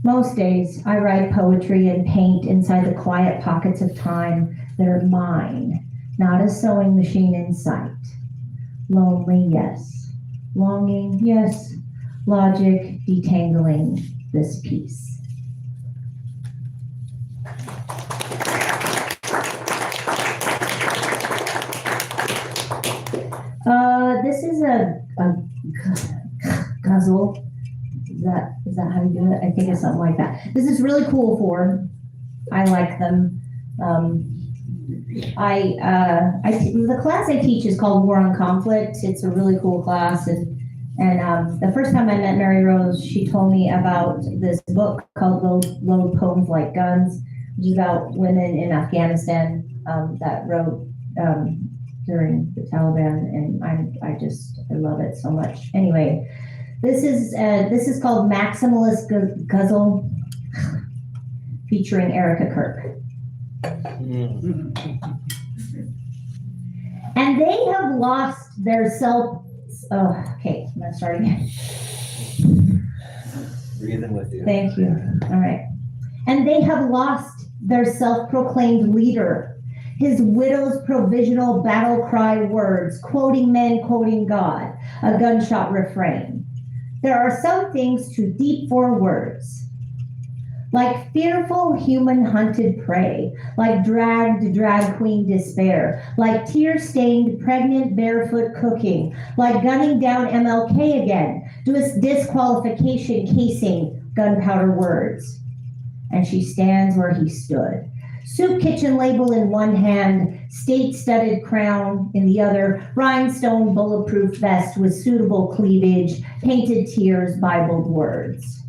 Most days, I write poetry and paint inside the quiet pockets of time that are mine, not a sewing machine in sight. Lonely, yes. Longing, yes. Logic, detangling this piece. This is a guzzle. Is that how you do it? I think it's something like that. This is really cool form. I like them. The class I teach is called War on Conflict. It's a really cool class, and the first time I met Mary Rose, she told me about this book called Load Poems Like Guns, which is about women in Afghanistan that wrote during the Taliban, and I love it so much. Anyway, this is called Maximalist Guzzle, featuring Erica Kirk. And they have lost their self. Oh, okay, I'm gonna start again. Breathing with you. Thank you. All right. And they have lost their self-proclaimed leader. His widow's provisional battle cry words, quoting men, quoting God, a gunshot refrain. There are some things too deep for words. Like fearful human hunted prey, like dragged drag queen despair, like tear-stained pregnant barefoot cooking, like gunning down MLK again, disqualification casing gunpowder words. And she stands where he stood. Soup kitchen label in one hand, state-studded crown in the other, rhinestone bulletproof vest with suitable cleavage, painted tears, Bibled words.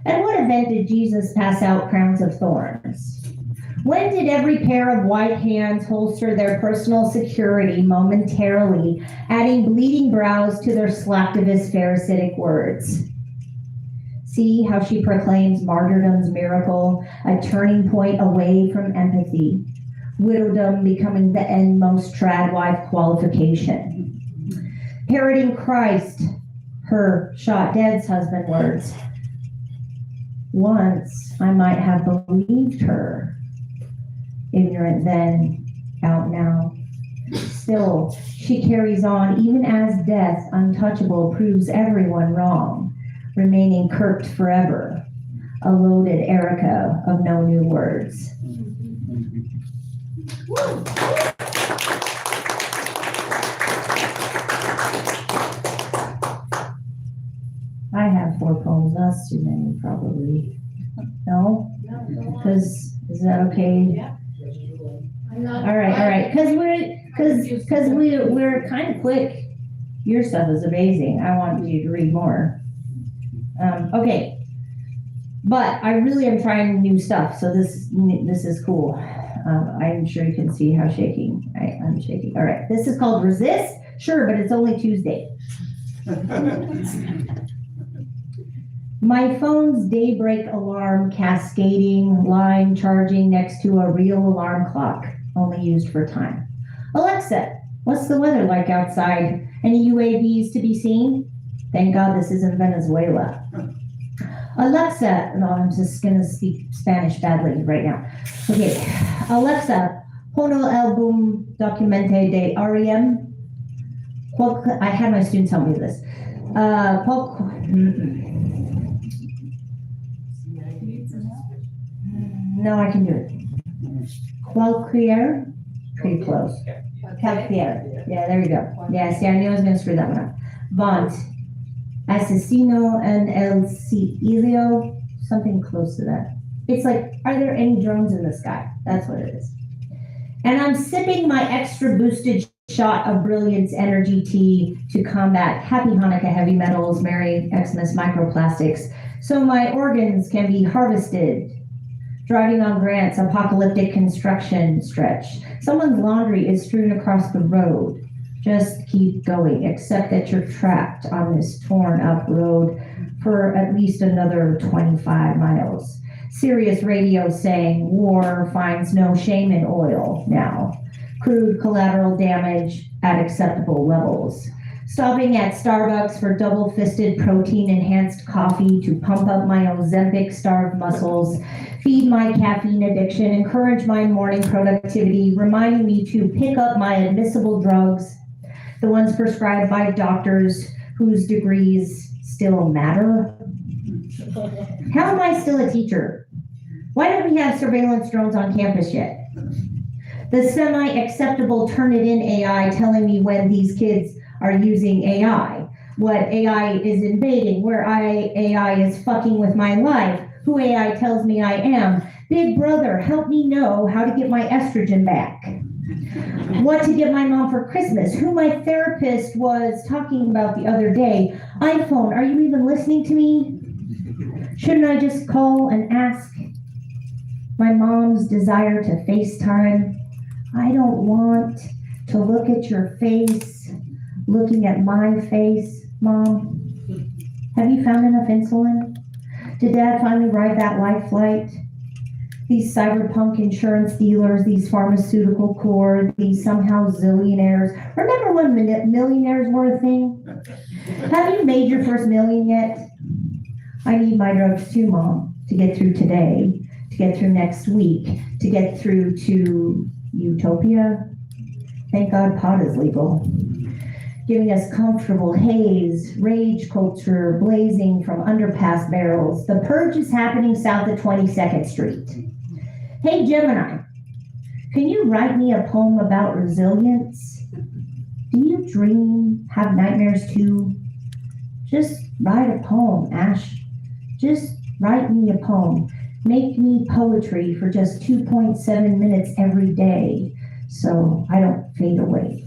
At what event did Jesus pass out crowns of thorns? When did every pair of white hands holster their personal security momentarily, adding bleeding brows to their slacktivist Pharisaic words? See how she proclaims martyrdom's miracle, a turning point away from empathy, widowdom becoming the endmost trad wife qualification. Parroting Christ, her shot dead's husband words. Once I might have believed her, ignorant then, out now. Still, she carries on even as death, untouchable, proves everyone wrong, remaining kirked forever, a loaded Erica of no new words. I have 4 poems, that's too many probably. No? Because, is that okay? All right, because we're kind of quick. Your stuff is amazing. I want you to read more. Okay, but I really am trying new stuff, so this is cool. I'm sure you can see how shaking I'm shaking. All right, this is called Resist. Sure, but it's only Tuesday. My phone's daybreak alarm cascading, line charging next to a real alarm clock, only used for time. Alexa, what's the weather like outside? Any UAVs to be seen? Thank God this isn't Venezuela. Alexa, no, I'm just gonna speak Spanish badly right now. Okay, Alexa, pono album documente de R.E.M. I had my students tell me this. No, I can do it. Qualquier, pretty close. Qualquier, yeah, there you go. Yeah, see, I knew I was gonna screw that one up. Vaunt, asesino en el cielo, something close to that. It's like, are there any drones in the sky? That's what it is. And I'm sipping my extra boosted shot of Brilliance Energy Tea to combat Happy Hanukkah heavy metals, Merry Xmas microplastics, so my organs can be harvested. Driving on Grant's apocalyptic construction stretch. Someone's laundry is strewn across the road. Just keep going, except that you're trapped on this torn up road for at least another 25 miles. Sirius radio saying war finds no shame in oil now. Crude collateral damage at acceptable levels. Stopping at Starbucks for double-fisted protein-enhanced coffee to pump up my Ozempic-starved muscles, feed my caffeine addiction, encourage my morning productivity, reminding me to pick up my admissible drugs, the ones prescribed by doctors whose degrees still matter. How am I still a teacher? Why don't we have surveillance drones on campus yet? The semi-acceptable Turnitin AI telling me when these kids are using AI, what AI is invading, where AI is fucking with my life, who AI tells me I am. Big brother, help me know how to get my estrogen back. What to get my mom for Christmas, who my therapist was talking about the other day. iPhone, are you even listening to me? Shouldn't I just call and ask? My mom's desire to FaceTime. I don't want to look at your face, looking at my face, Mom. Have you found enough insulin? Did Dad finally ride that life flight? These cyberpunk insurance dealers, these pharmaceutical corps, these somehow zillionaires. Remember when millionaires were a thing? Have you made your first million yet? I need my drugs too, Mom, to get through today, to get through next week, to get through to utopia. Thank God pot is legal. Giving us comfortable haze, rage culture blazing from underpass barrels. The purge is happening south of 22nd Street. Hey Gemini, can you write me a poem about resilience? Do you dream, have nightmares too? Just write a poem, Ash. Just write me a poem. Make me poetry for just 2.7 minutes every day so I don't fade away.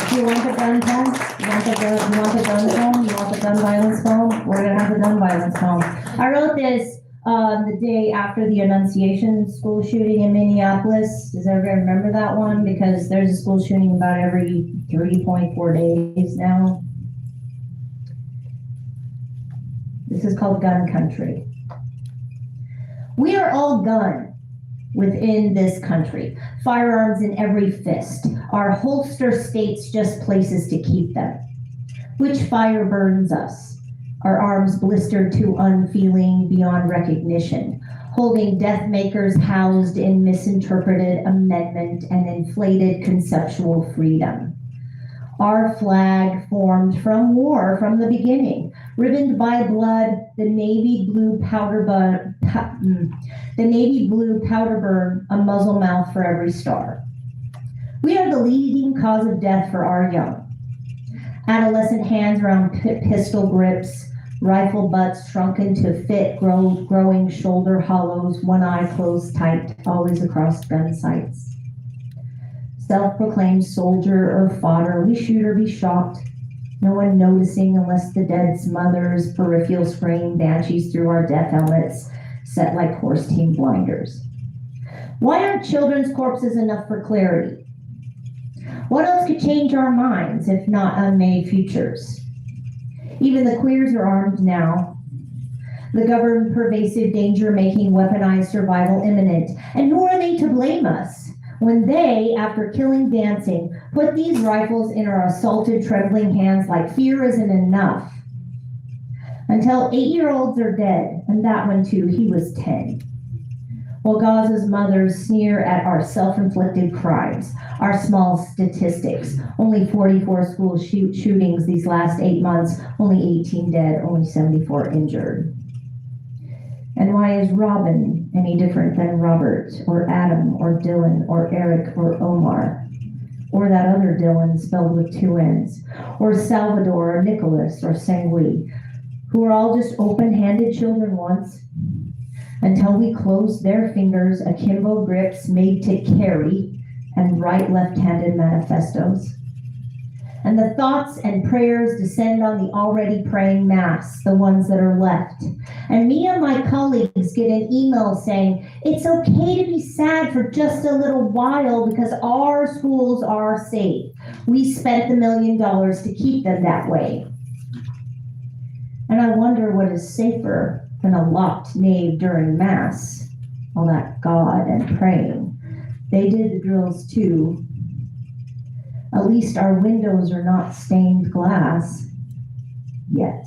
Do you want the gun poem? You want the gun poem? You want the gun violence poem? We're gonna have the gun violence poem. I wrote this the day after the Annunciation school shooting in Minneapolis. Does everybody remember that one? Because there's a school shooting about every 3.4 days now. This is called Gun Country. We are all gun within this country. Firearms in every fist. Our holster states just places to keep them. Which fire burns us? Our arms blistered to unfeeling beyond recognition, holding death makers housed in misinterpreted amendment and inflated conceptual freedom. Our flag formed from war from the beginning, ribboned by blood, the navy blue powder burn, a muzzle mouth for every star. We are the leading cause of death for our young. Adolescent hands around pistol grips, rifle butts shrunken to fit growing shoulder hollows, one eye closed tight, always across gun sights. Self-proclaimed soldier or fodder, we shoot or be shot. No one noticing unless the dead's mother's peripheral scream banshees through our death helmets, set like horse team blinders. Why aren't children's corpses enough for clarity? What else could change our minds if not unmade futures? Even the queers are armed now. The governed pervasive danger making weaponized survival imminent. And who are they to blame us when they, after killing dancing, put these rifles in our assaulted, trembling hands like fear isn't enough? Until 8-year-olds are dead, and that one too, he was 10. while Gaza's mothers sneer at our self-inflicted crimes, our small statistics. Only 44 school shootings these last 8 months, only 18 dead, only 74 injured. And why is Robin any different than Robert, or Adam, or Dylan, or Eric, or Omar? Or that other Dylan spelled with 2 N's, or Salvador, or Nicholas, or Sangui, who were all just open-handed children once, until we closed their fingers akimbo grips made to carry and write left-handed manifestos. And the thoughts and prayers descend on the already praying mass, the ones that are left. And me and my colleagues get an email saying, it's okay to be sad for just a little while because our schools are safe. We spent the $1 million to keep them that way. And I wonder what is safer than a locked nave during mass, all that God and praying. They did the drills too. At least our windows are not stained glass yet.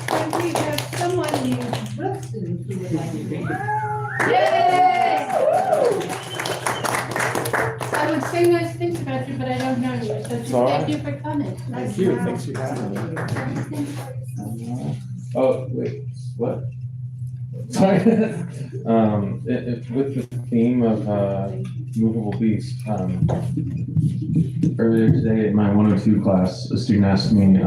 And we have someone named Brookston who would like to read. Yay! I would say nice things about you, but I don't know you, so all thank right. you for coming. Thank you, thanks for having me. Oh, wait, what? Sorry. With the theme of movable beast, earlier today in my 102 class, a student asked me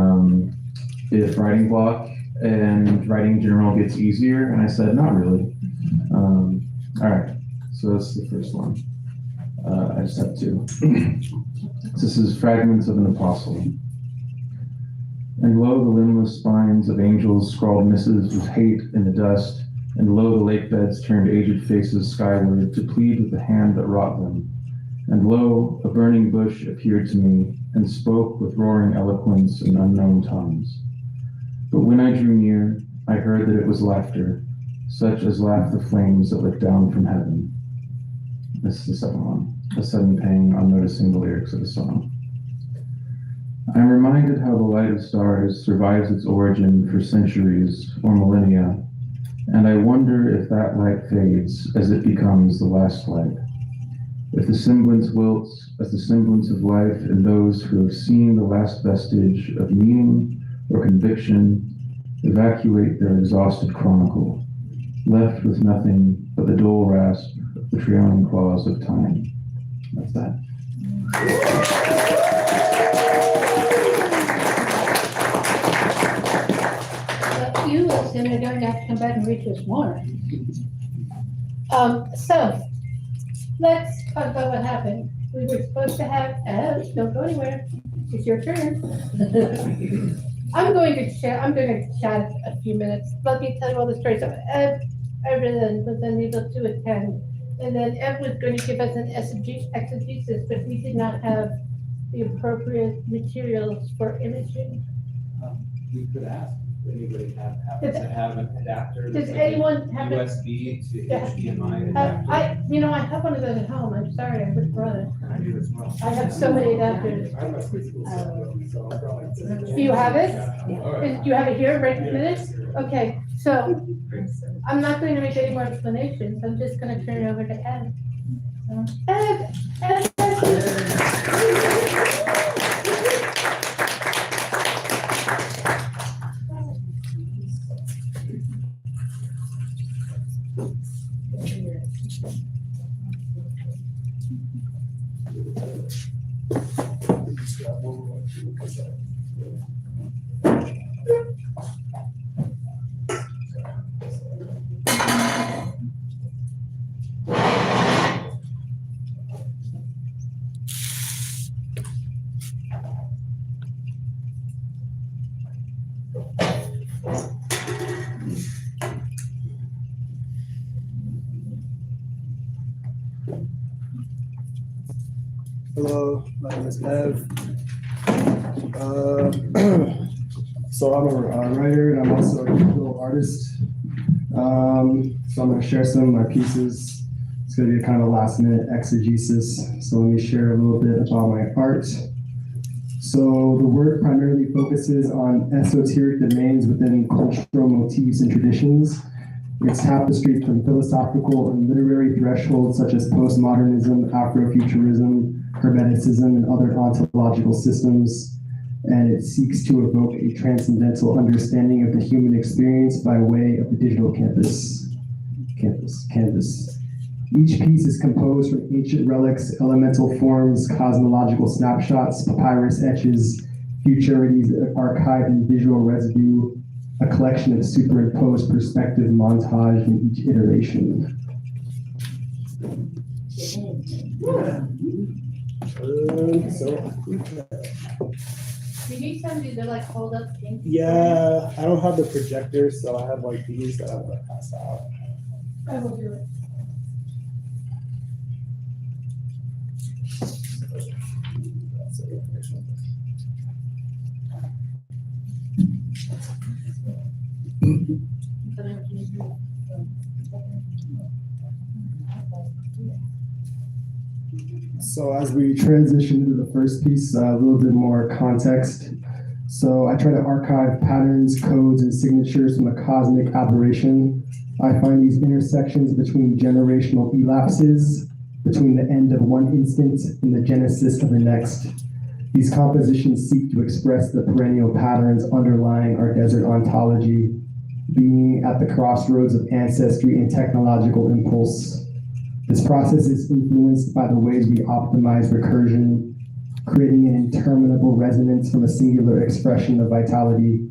if writing block and writing in general gets easier, and I said, not really. All right, so that's the first one. I just have 2. This is Fragments of an Apostle. And lo, the limbless spines of angels scrawled missives with hate in the dust, and lo, the lake beds turned aged faces skyward to plead with the hand that wrought them. And lo, a burning bush appeared to me, and spoke with roaring eloquence in unknown tongues. But when I drew near, I heard that it was laughter, such as laugh the flames that look down from heaven. This is the second one, a sudden pang on noticing the lyrics of the song. I'm reminded how the light of stars survives its origin for centuries or millennia, and I wonder if that light fades as it becomes the last light. If the semblance wilts as the semblance of life in those who have seen the last vestige of meaning or conviction evacuate their exhausted chronicle, left with nothing but the dull rasp of the trailing claws of time. That's that. You listen, you're going to have to come back and read this more. So, let's talk about what happened. We were supposed to have, don't go anywhere, it's your turn. I'm going to chat a few minutes. Let me tell you all the stories of Eb. Evelyn was unable to attend. And then Eb was going to give us an exegesis, but we did not have the appropriate materials for imaging. We could ask, anybody happens to have an adapter? Does that's anyone like have a it? USB to Yeah. HDMI adapter? I have one of those at home. I'm sorry, I would have brought it. I do as well. I have so many adapters. I'm a preschool so I'll probably. Do you have it? All right. Do you have it here right this minute? Okay, so I'm not going to make any more explanations. I'm just going to turn it over to Ed. Ed. Hello, my name is Ev. So I'm a writer and I'm also a digital artist. So I'm going to share some of my pieces. It's going to be kind of last minute exegesis. So let me share a little bit about my art. So the work primarily focuses on esoteric domains within cultural motifs and traditions. It's tapestried from philosophical and literary thresholds such as postmodernism, Afrofuturism, Hermeticism, and other ontological systems. And it seeks to evoke a transcendental understanding of the human experience by way of the digital canvas. Each piece is composed from ancient relics, elemental forms, cosmological snapshots, papyrus etches, futurities archived in visual residue, a collection of superimposed perspective montage in each iteration. You need somebody to like hold up things. Yeah, I don't have the projector, so I have like these that I'm gonna pass out. I will do it. So as we transition to the first piece, a little bit more context. So I try to archive patterns, codes, and signatures from a cosmic aberration. I find these intersections between generational elapses, between the end of one instant and the genesis of the next. These compositions seek to express the perennial patterns underlying our desert ontology, being at the crossroads of ancestry and technological impulse. This process is influenced by the ways we optimize recursion, creating an interminable resonance from a singular expression of vitality.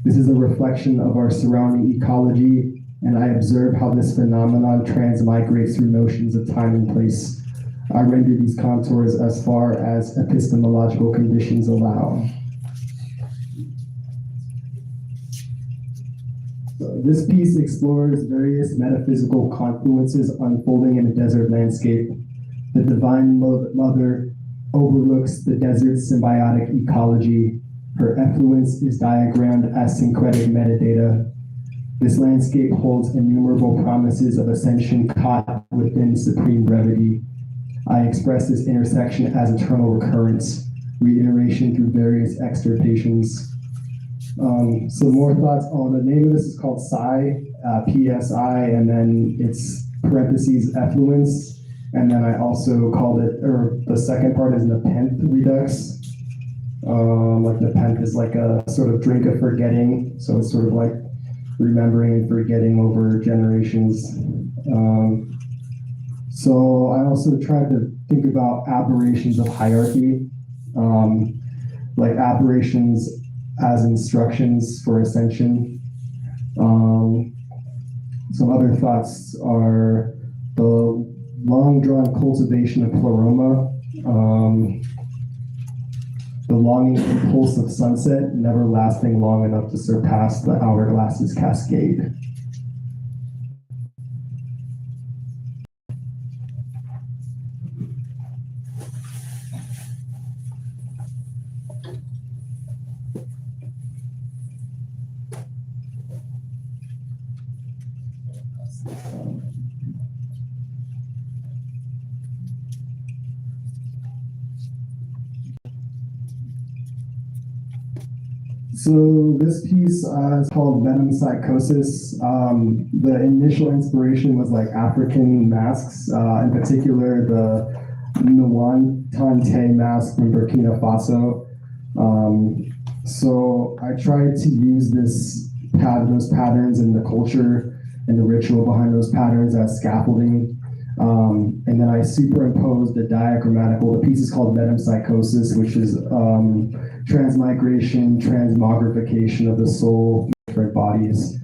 This is a reflection of our surrounding ecology, and I observe how this phenomenon transmigrates through notions of time and place. I render these contours as far as epistemological conditions allow. So this piece explores various metaphysical confluences unfolding in a desert landscape. The divine mother overlooks the desert's symbiotic ecology. Her effluence is diagrammed as syncretic metadata. This landscape holds innumerable promises of ascension caught within supreme brevity. I express this intersection as eternal recurrence, reiteration through various extirpations. So more thoughts on the name of this is called Psi, PSI, and then it's parentheses effluence. And then I also called it, or the second part is Nepenthe redux. Like Nepenthe is like a sort of drink of forgetting. So it's sort of like remembering and forgetting over generations. So I also tried to think about aberrations of hierarchy, like aberrations as instructions for ascension. Some other thoughts are the long-drawn cultivation of pleroma, the longing impulse of sunset, never lasting long enough to surpass the hourglass's cascade. So this piece is called Venom Psychosis. The initial inspiration was like African masks, in particular the Nwantante mask from Burkina Faso. So I tried to use those patterns and the culture and the ritual behind those patterns as scaffolding. And then I superimposed the diagrammatical, the piece is called Metempsychosis, which is transmigration, transmogrification of the soul in different bodies.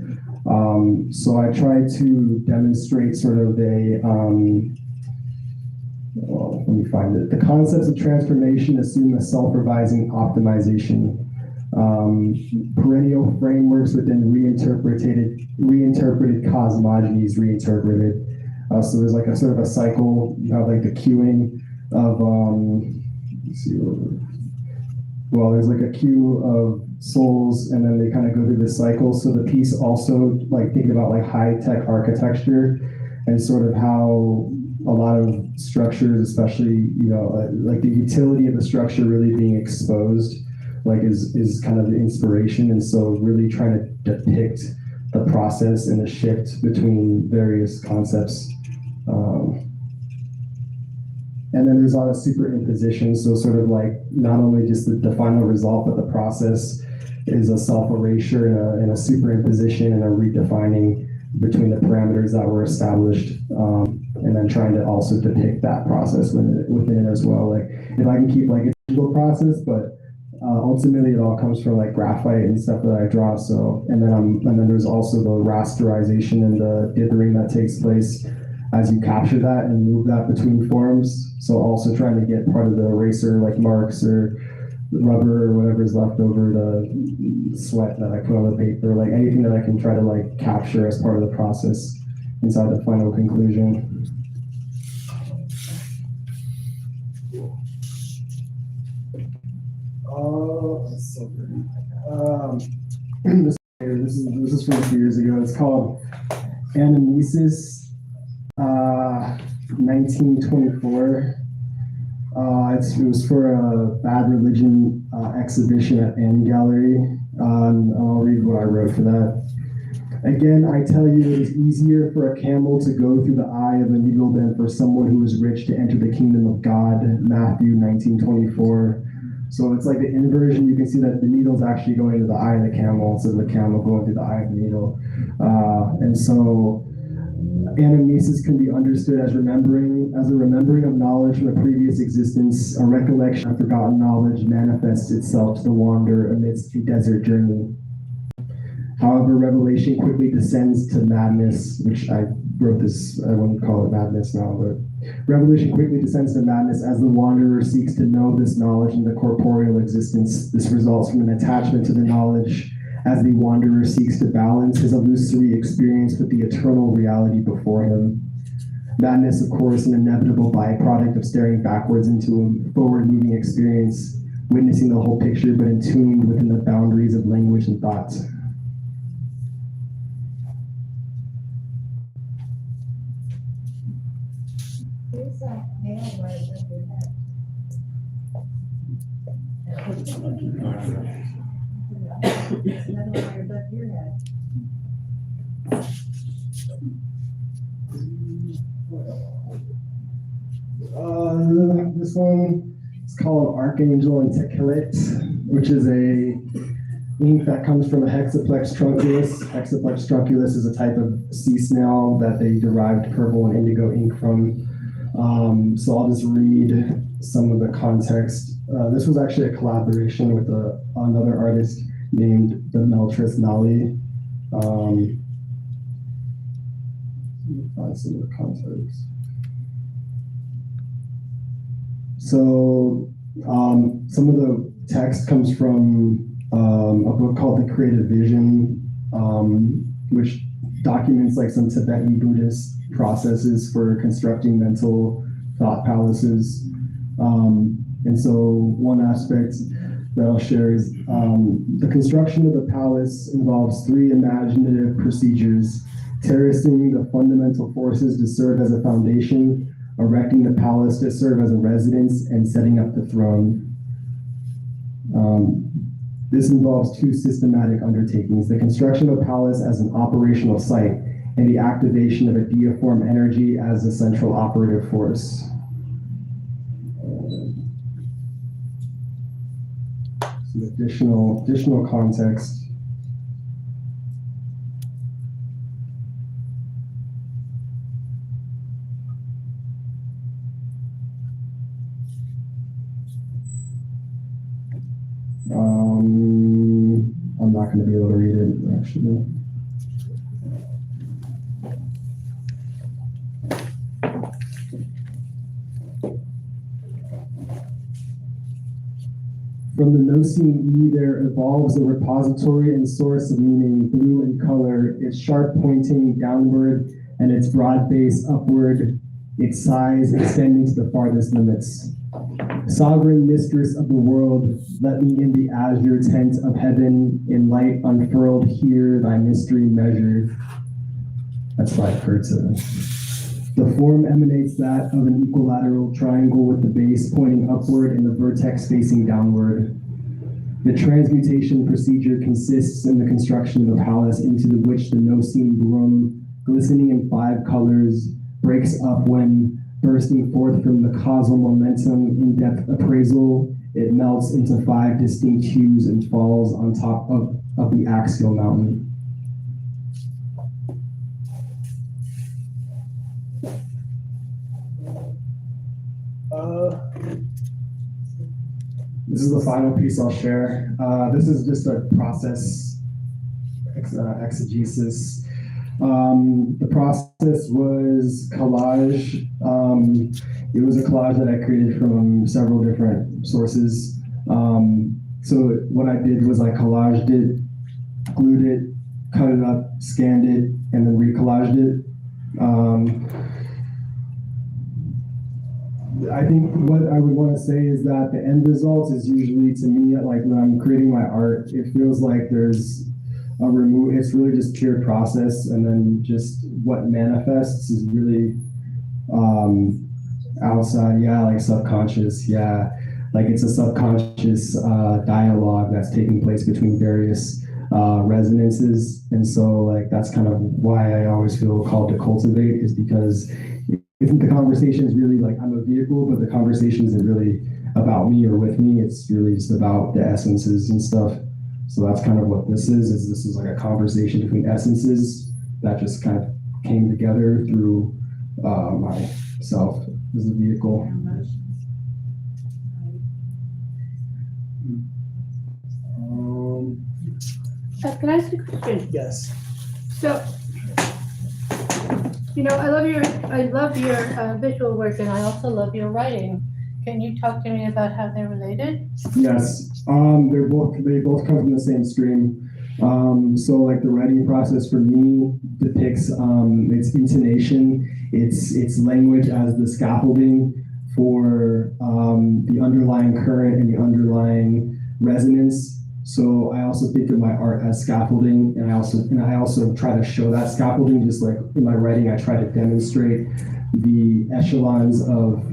So I tried to demonstrate sort of well, let me find it. The concepts of transformation assume a self-revising optimization. Perennial frameworks within reinterpreted cosmogonies reinterpreted. So there's like a sort of a cycle. You have like the queuing of, let's see, well, there's like a queue of souls, and then they kind of go through this cycle. So the piece also like think about like high-tech architecture and sort of how a lot of structures, especially, like the utility of the structure really being exposed, like is kind of the inspiration. And so really trying to depict the process and the shift between various concepts. And then there's a lot of superimposition. So sort of like not only just the final result, but the process is a self-erasure and a superimposition and a redefining between the parameters that were established. And then trying to also depict that process within it as well. Like if I can keep like a digital process, but ultimately it all comes from like graphite and stuff that I draw. So, and then there's also the rasterization and the dithering that takes place as you capture that and move that between forms. So also trying to get part of the eraser, like marks or rubber or whatever's left over, the sweat that I put on the paper, like anything that I can try to like capture as part of the process inside the final conclusion. Oh, that's so pretty. This is from a few years ago. It's called Anamnesis, 1924. It was for a Bad Religion exhibition at Anne Gallery. I'll read what I wrote for that. Again, I tell you, it is easier for a camel to go through the eye of a needle than for someone who is rich to enter the kingdom of God. Matthew 19:24. So it's like the inversion. You can see that the needle's actually going to the eye of the camel instead of the camel going through the eye of the needle. And so anamnesis can be understood as a remembering of knowledge from a previous existence. A recollection of forgotten knowledge manifests itself to the wanderer amidst a desert journey. However, revelation quickly descends to madness, which I wrote this, I wouldn't call it madness now, but revelation quickly descends to madness as the wanderer seeks to know this knowledge in the corporeal existence. This results from an attachment to the knowledge as the wanderer seeks to balance his illusory experience with the eternal reality before him. Madness, of course, an inevitable byproduct of staring backwards into a forward-moving experience, witnessing the whole picture but entombed within the boundaries of language and thought. Here's a nail right over your head. Another one right above your head. This one is called Archangel Anticulate, which is a ink that comes from a Hexaplex trunculus. Hexaplex trunculus is a type of sea snail that they derived purple and indigo ink from. So I'll just read some of the context. This was actually a collaboration with another artist named Demeltris Nali. Let me find some of the context. So some of the text comes from a book called The Creative Vision, which documents like some Tibetan Buddhist processes for constructing mental thought palaces. And so one aspect that I'll share is the construction of the palace involves 3 imaginative procedures: terracing the fundamental forces to serve as a foundation, erecting the palace to serve as a residence, and setting up the throne. This involves 2 systematic undertakings: the construction of a palace as an operational site and the activation of a deiform energy as a central operative force. Some additional context. I'm not going to be able to read it, actually. From the Nosine E, there evolves a repository and source of meaning, blue in color, its sharp pointing downward and its broad base upward, its size extending to the farthest limits. Sovereign mistress of the world, let me in the azure tent of heaven, in light unfurled, hear thy mystery measured. That's by Kurtza. The form emanates that of an equilateral triangle with the base pointing upward and the vertex facing downward. The transmutation procedure consists in the construction of a palace into which the no-seam broom, glistening in 5 colors, breaks up when, bursting forth from the causal momentum in-depth appraisal, it melts into 5 distinct hues and falls on top of the axial mountain. This is the final piece I'll share. This is just a process exegesis. The process was collage. It was a collage that I created from several different sources. So what I did was I collaged it, glued it, cut it up, scanned it, and then recollaged it. I think what I would want to say is that the end result is usually, to me, like when I'm creating my art, it feels like there's a remove. It's really just pure process, and then just what manifests is really outside. Yeah, like subconscious. Yeah, like it's a subconscious dialogue that's taking place between various resonances, and so like that's kind of why I always feel called to cultivate, is because I think the conversation is really like I'm a vehicle, but the conversation isn't really about me or with me. It's really just about the essences and stuff. So that's kind of what this is. This is like a conversation between essences that just kind of came together through myself as a vehicle. Can I ask you a question? Yes. So, I love your visual work, and I also love your writing. Can you talk to me about how they're related? Yes, they both come from the same stream. So like the writing process for me depicts its intonation, its language as the scaffolding for the underlying current and the underlying resonance. So I also think of my art as scaffolding, and I also try to show that scaffolding. Just like in my writing, I try to demonstrate the echelons of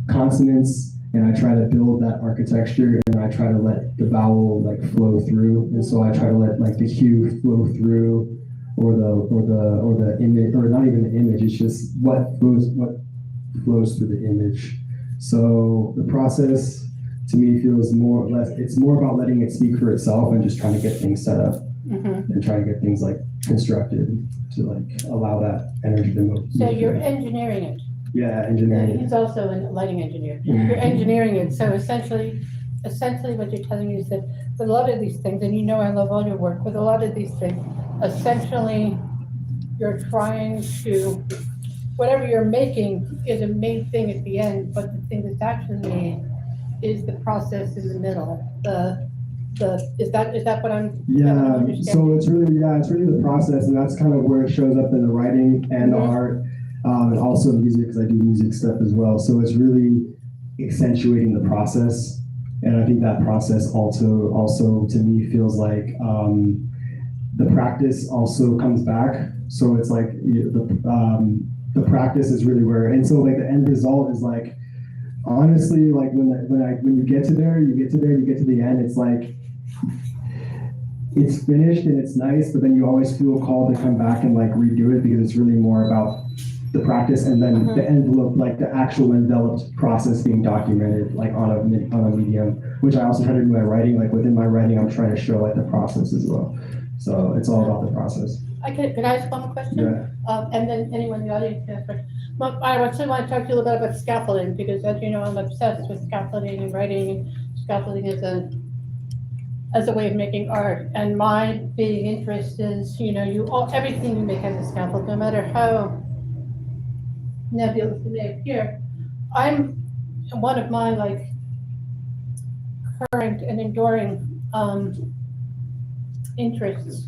consonants, and I try to build that architecture, and I try to let the vowel like flow through, and so I try to let like the hue flow through, or the image, or not even the image. It's just what flows through the image. So the process to me feels more or less, it's more about letting it speak for itself and just trying to get things set up and trying to get things like constructed to like allow that energy to move. So you're engineering it. Yeah, engineering. He's also a lighting engineer. You're engineering it. So essentially what you're telling me is that with a lot of these things, and I love all your work, with a lot of these things, essentially you're trying to, whatever you're making is a main thing at the end, but the thing that's actually made is the process in the middle. Is that what I'm? Yeah. So it's really the process, and that's kind of where it shows up in the writing and the art, and also music, because I do music stuff as well. So it's really accentuating the process, and I think that process also to me feels like the practice also comes back. So it's like the practice is really where, and so like the end result is like, honestly, like when you get to there, you get to the end, it's like it's finished and it's nice, but then you always feel called to come back and like redo it, because it's really more about the practice, and then the envelope, like the actual enveloped process being documented like on a medium, which I also try to do in my writing. Like within my writing, I'm trying to show like the process as well. So it's all about the process. Can I ask one more question? Yeah. And then anyone in the audience can ask questions. I actually want to talk to you a little bit about scaffolding, because as you know, I'm obsessed with scaffolding and writing. Scaffolding as a way of making art. And my big interest is, everything you make has a scaffold, no matter how nebulous it may appear. One of my like current and enduring interests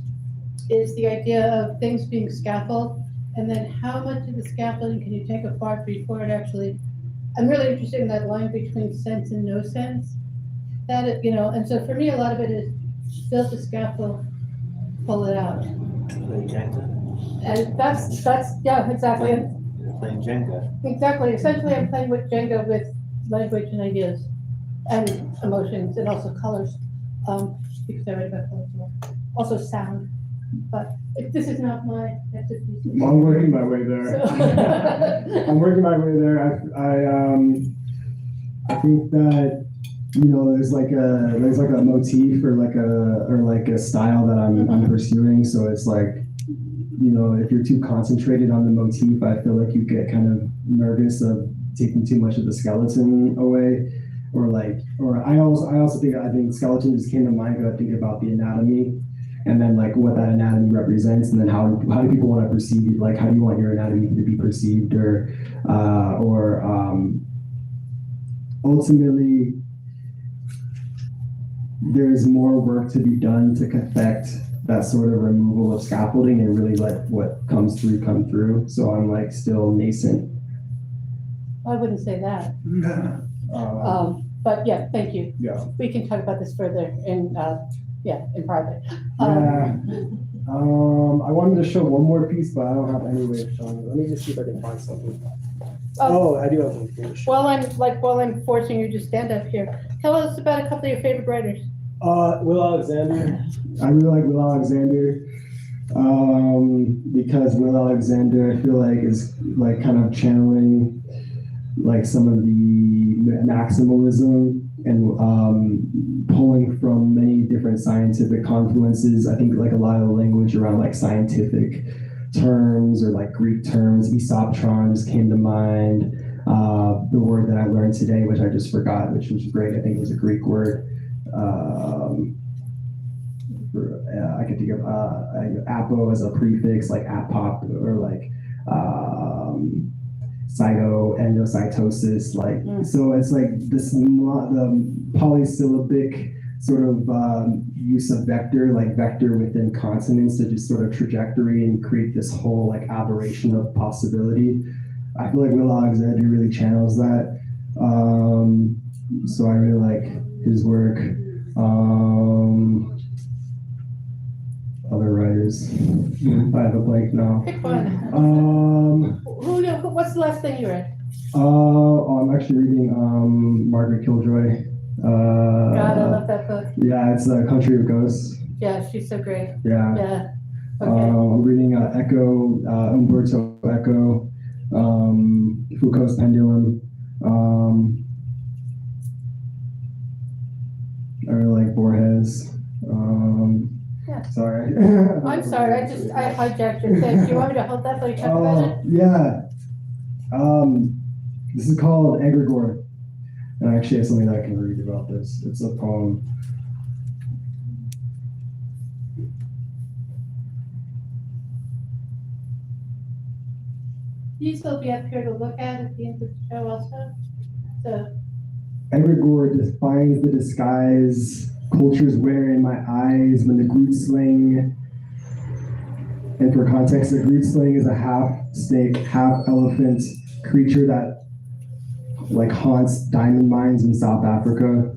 is the idea of things being scaffold, and then how much of the scaffolding can you take apart before it actually, I'm really interested in that line between sense and no sense. And so for me, a lot of it is build the scaffold, pull it out. And that's, yeah, exactly, Playing Jenga. exactly. Essentially, I'm playing with Jenga with language and ideas and emotions and also colors. Because I write about colors more. Also sound, but this is not my expertise. I'm working my way there. So- I'm working my way there. I think that, you know, there's like a motif or like a style that I'm pursuing. So it's like, you know, if you're too concentrated on the motif, I feel like you get kind of nervous of taking too much of the skeleton away. I think skeleton just came to mind because I think about the anatomy and then like what that anatomy represents, and then how do people want to perceive it? Like, how do you want your anatomy to be perceived, or ultimately there's more work to be done to affect that sort of removal of scaffolding and really let what comes through come through. So I'm like still nascent. I wouldn't say that. But yeah, thank you. Yeah. We can talk about this further in private. I wanted to show one more piece, but I don't have any way of showing it. Let me just see if I can find something. Oh, I do have one. While I'm forcing you to stand up here, tell us about a couple of your favorite writers. Will Alexander. I really like Will Alexander because Will Alexander, I feel like, is like kind of channeling like some of the maximalism and pulling from many different scientific confluences. I think like a lot of the language around like scientific terms or like Greek terms, Aesoptron just came to mind. The word that I learned today, which I just forgot, which was great, I think it was a Greek word. I could think of apo as a prefix, like apop, or like endocytosis, like so it's like this the polysyllabic sort of use of vector, like vector within consonants to just sort of trajectory and create this whole like aberration of possibility. I feel like Will Alexander really channels that. So I really like his work. Other writers. I have a blank now. Pick one. What's the last thing you read? I'm actually reading Margaret Killjoy. God, I love that book. Yeah, it's a Country of Ghosts. Yeah, she's so great. Yeah. Yeah. Okay. I'm reading Echo, Umberto Eco, Foucault's Pendulum. I really like Borges. Yeah. Sorry. I'm sorry, I hijacked your thing. Do you want me to hold that while you talk about it? Yeah. This is called Egregore. And I actually have something that I can read about this. It's a poem. You still be up here to look at the end of the show also? So, Egregore defines the disguise cultures wear in my eyes when the Groot sling. And for context, the Groot sling is a half snake, half elephant creature that like haunts diamond mines in South Africa.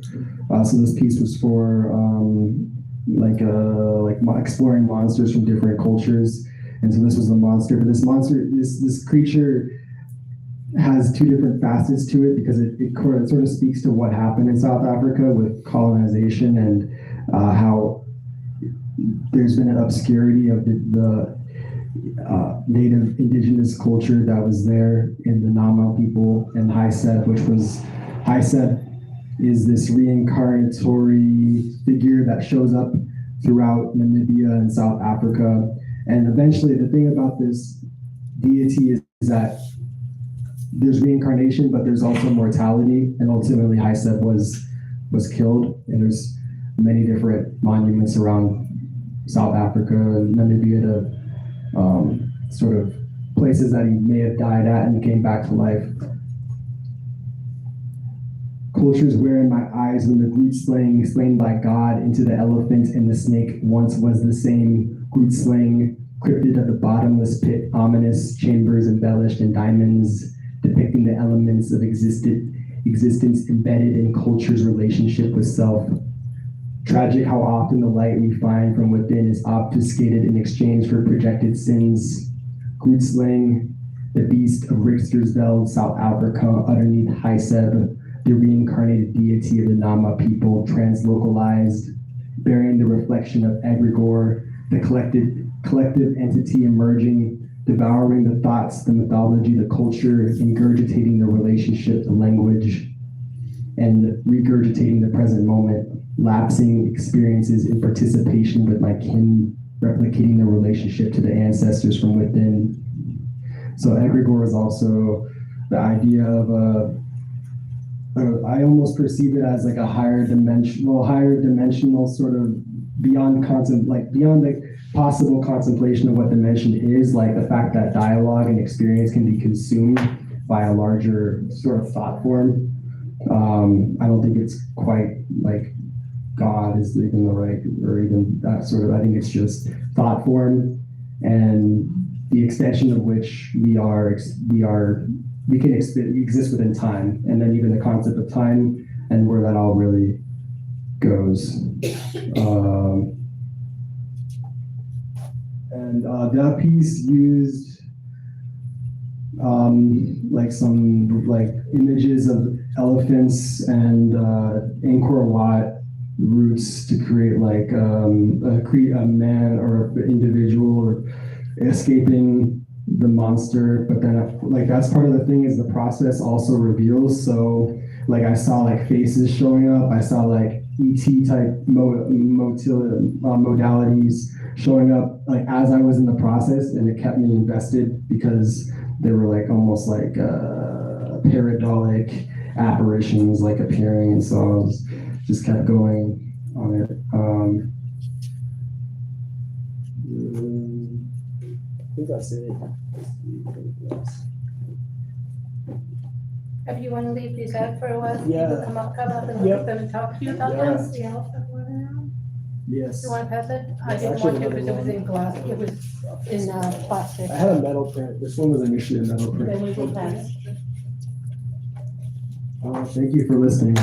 So this piece was for exploring monsters from different cultures. And so this was a monster. But this creature has two different facets to it because it sort of speaks to what happened in South Africa with colonization and how there's been an obscurity of the native indigenous culture that was there in the Nama people and Haiseb, is this reincarnatory figure that shows up throughout Namibia and South Africa. And eventually the thing about this deity is that there's reincarnation, but there's also mortality, and ultimately Haiseb was killed, and there's many different monuments around South Africa and Namibia to sort of places that he may have died at and came back to life. Cultures where in my eyes when the Groot slaying slain by God into the elephant and the snake once was the same Groot slaying cryptid at the bottomless pit, ominous chambers embellished in diamonds, depicting the elements of existence embedded in culture's relationship with self. Tragic how often the light we find from within is obfuscated in exchange for projected sins. Grootslang, the beast of Richtersveld, South Africa, underneath Hyseb, the reincarnated deity of the Nama people, translocalized, bearing the reflection of egregore, the collective entity emerging, devouring the thoughts, the mythology, the culture, ingurgitating the relationship, the language, and regurgitating the present moment, lapsing experiences in participation with my kin, replicating the relationship to the ancestors from within. So egregore is also the idea of I almost perceive it as like a higher dimensional sort of beyond the possible contemplation of what dimension is, like the fact that dialogue and experience can be consumed by a larger sort of thought form. I don't think it's quite like God is even the right, or even that sort of, I think it's just thought form and the extension of which we can exist within time, and then even the concept of time and where that all really goes. And that piece used like some like images of elephants and Angkor Wat roots to create like a man or an individual or escaping the monster. But then like that's part of the thing is the process also reveals. So like I saw like faces showing up. I saw like ET type modalities showing up like as I was in the process, and it kept me invested because they were like almost like pareidotic apparitions like appearing, and so I was just kept going on it. I think that's it. If you want to leave these out for a while, Yeah. people come up and look at them and talk to you about them. That's the elephant one now? Yes. You want to pass it? I Yes, didn't actually want to another because it was one. in glass, it was in plastic. I had a metal print. This one was initially a metal print. Then we will pass. Thank you for listening.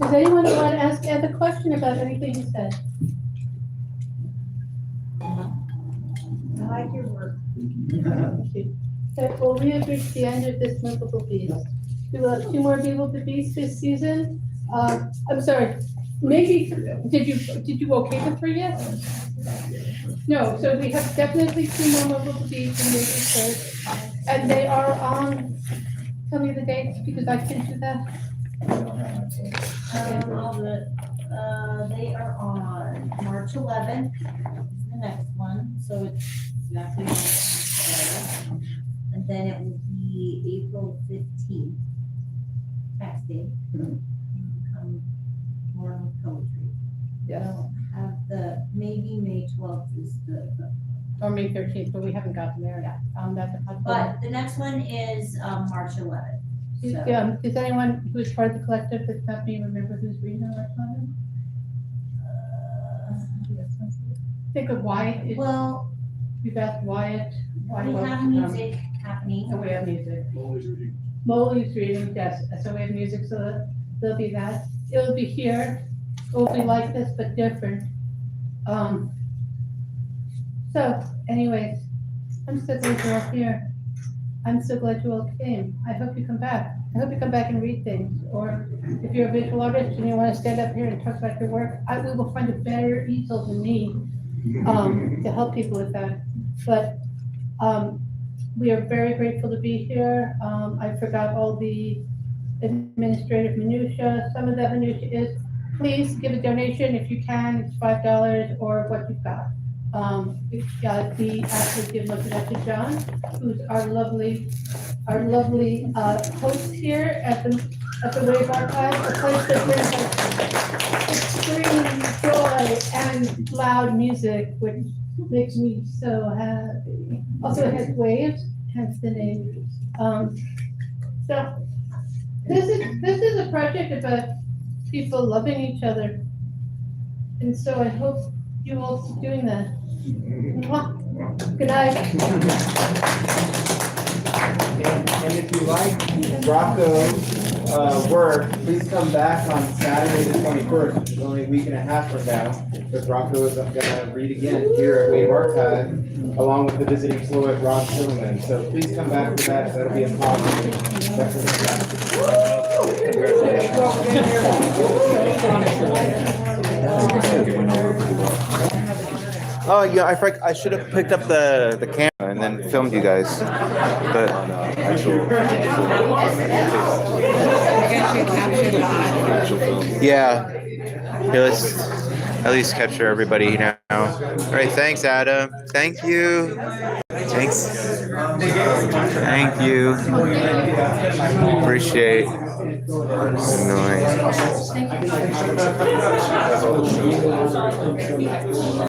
Does anyone want to ask Ed a question about anything he said? I like your work. Okay, well, we have reached the end of this movable beast. We will have 2 more movable beasts this season. I'm sorry, maybe, did you okay the 3 yet? No, so we have definitely 2 more movable beasts in this research. And they are on, tell me the dates, because I can do that. They are on March 11th, is the next one, so it's exactly like that. And then it will be April 15th, tax day. Come more with poetry. Yes. We'll have maybe May 12th is the Or May 13th, but we haven't gotten there yet. That's a possibility. but the next one is March 11th. So, Does anyone who's part of the collective that's not me remember who's reading our time? Think of Wyatt. well, You've asked Wyatt. we have music happening. Oh, we have music. Molly's reading, yes. So we have music, so there'll be that. It'll be here. It'll be like this, but different. So anyways, I'm so glad you're all here. I'm so glad you all came. I hope you come back. I hope you come back and read things. Or if you're a visual artist and you want to stand up here and talk about your work, we will find a better easel than me to help people with that. But we are very grateful to be here. I forgot all the administrative minutia. Some of that minutia is, please give a donation if you can. It's $5 or what you've got. The actually give look at to John, who's our lovely host here at the Wave Archive, a place that brings extreme joy and loud music, which makes me so happy. Also, it has waves, hence the name. So this is a project about people loving each other, and so I hope you all keep doing that. Mwah. Good night. And if you like Rocco, work, please come back on Saturday the 21st, which is only a week and a half from now, because Rocco is going to read again here at Wave Archive, along with the visiting poet Ron Silliman. So please come back for that. That'll be a positive. Oh yeah, I should have picked up the camera and then filmed you guys. But yeah, here, let's at least capture everybody now. All right, thanks, Adam. Thank you. Thanks. Thank you. Appreciate. Nice.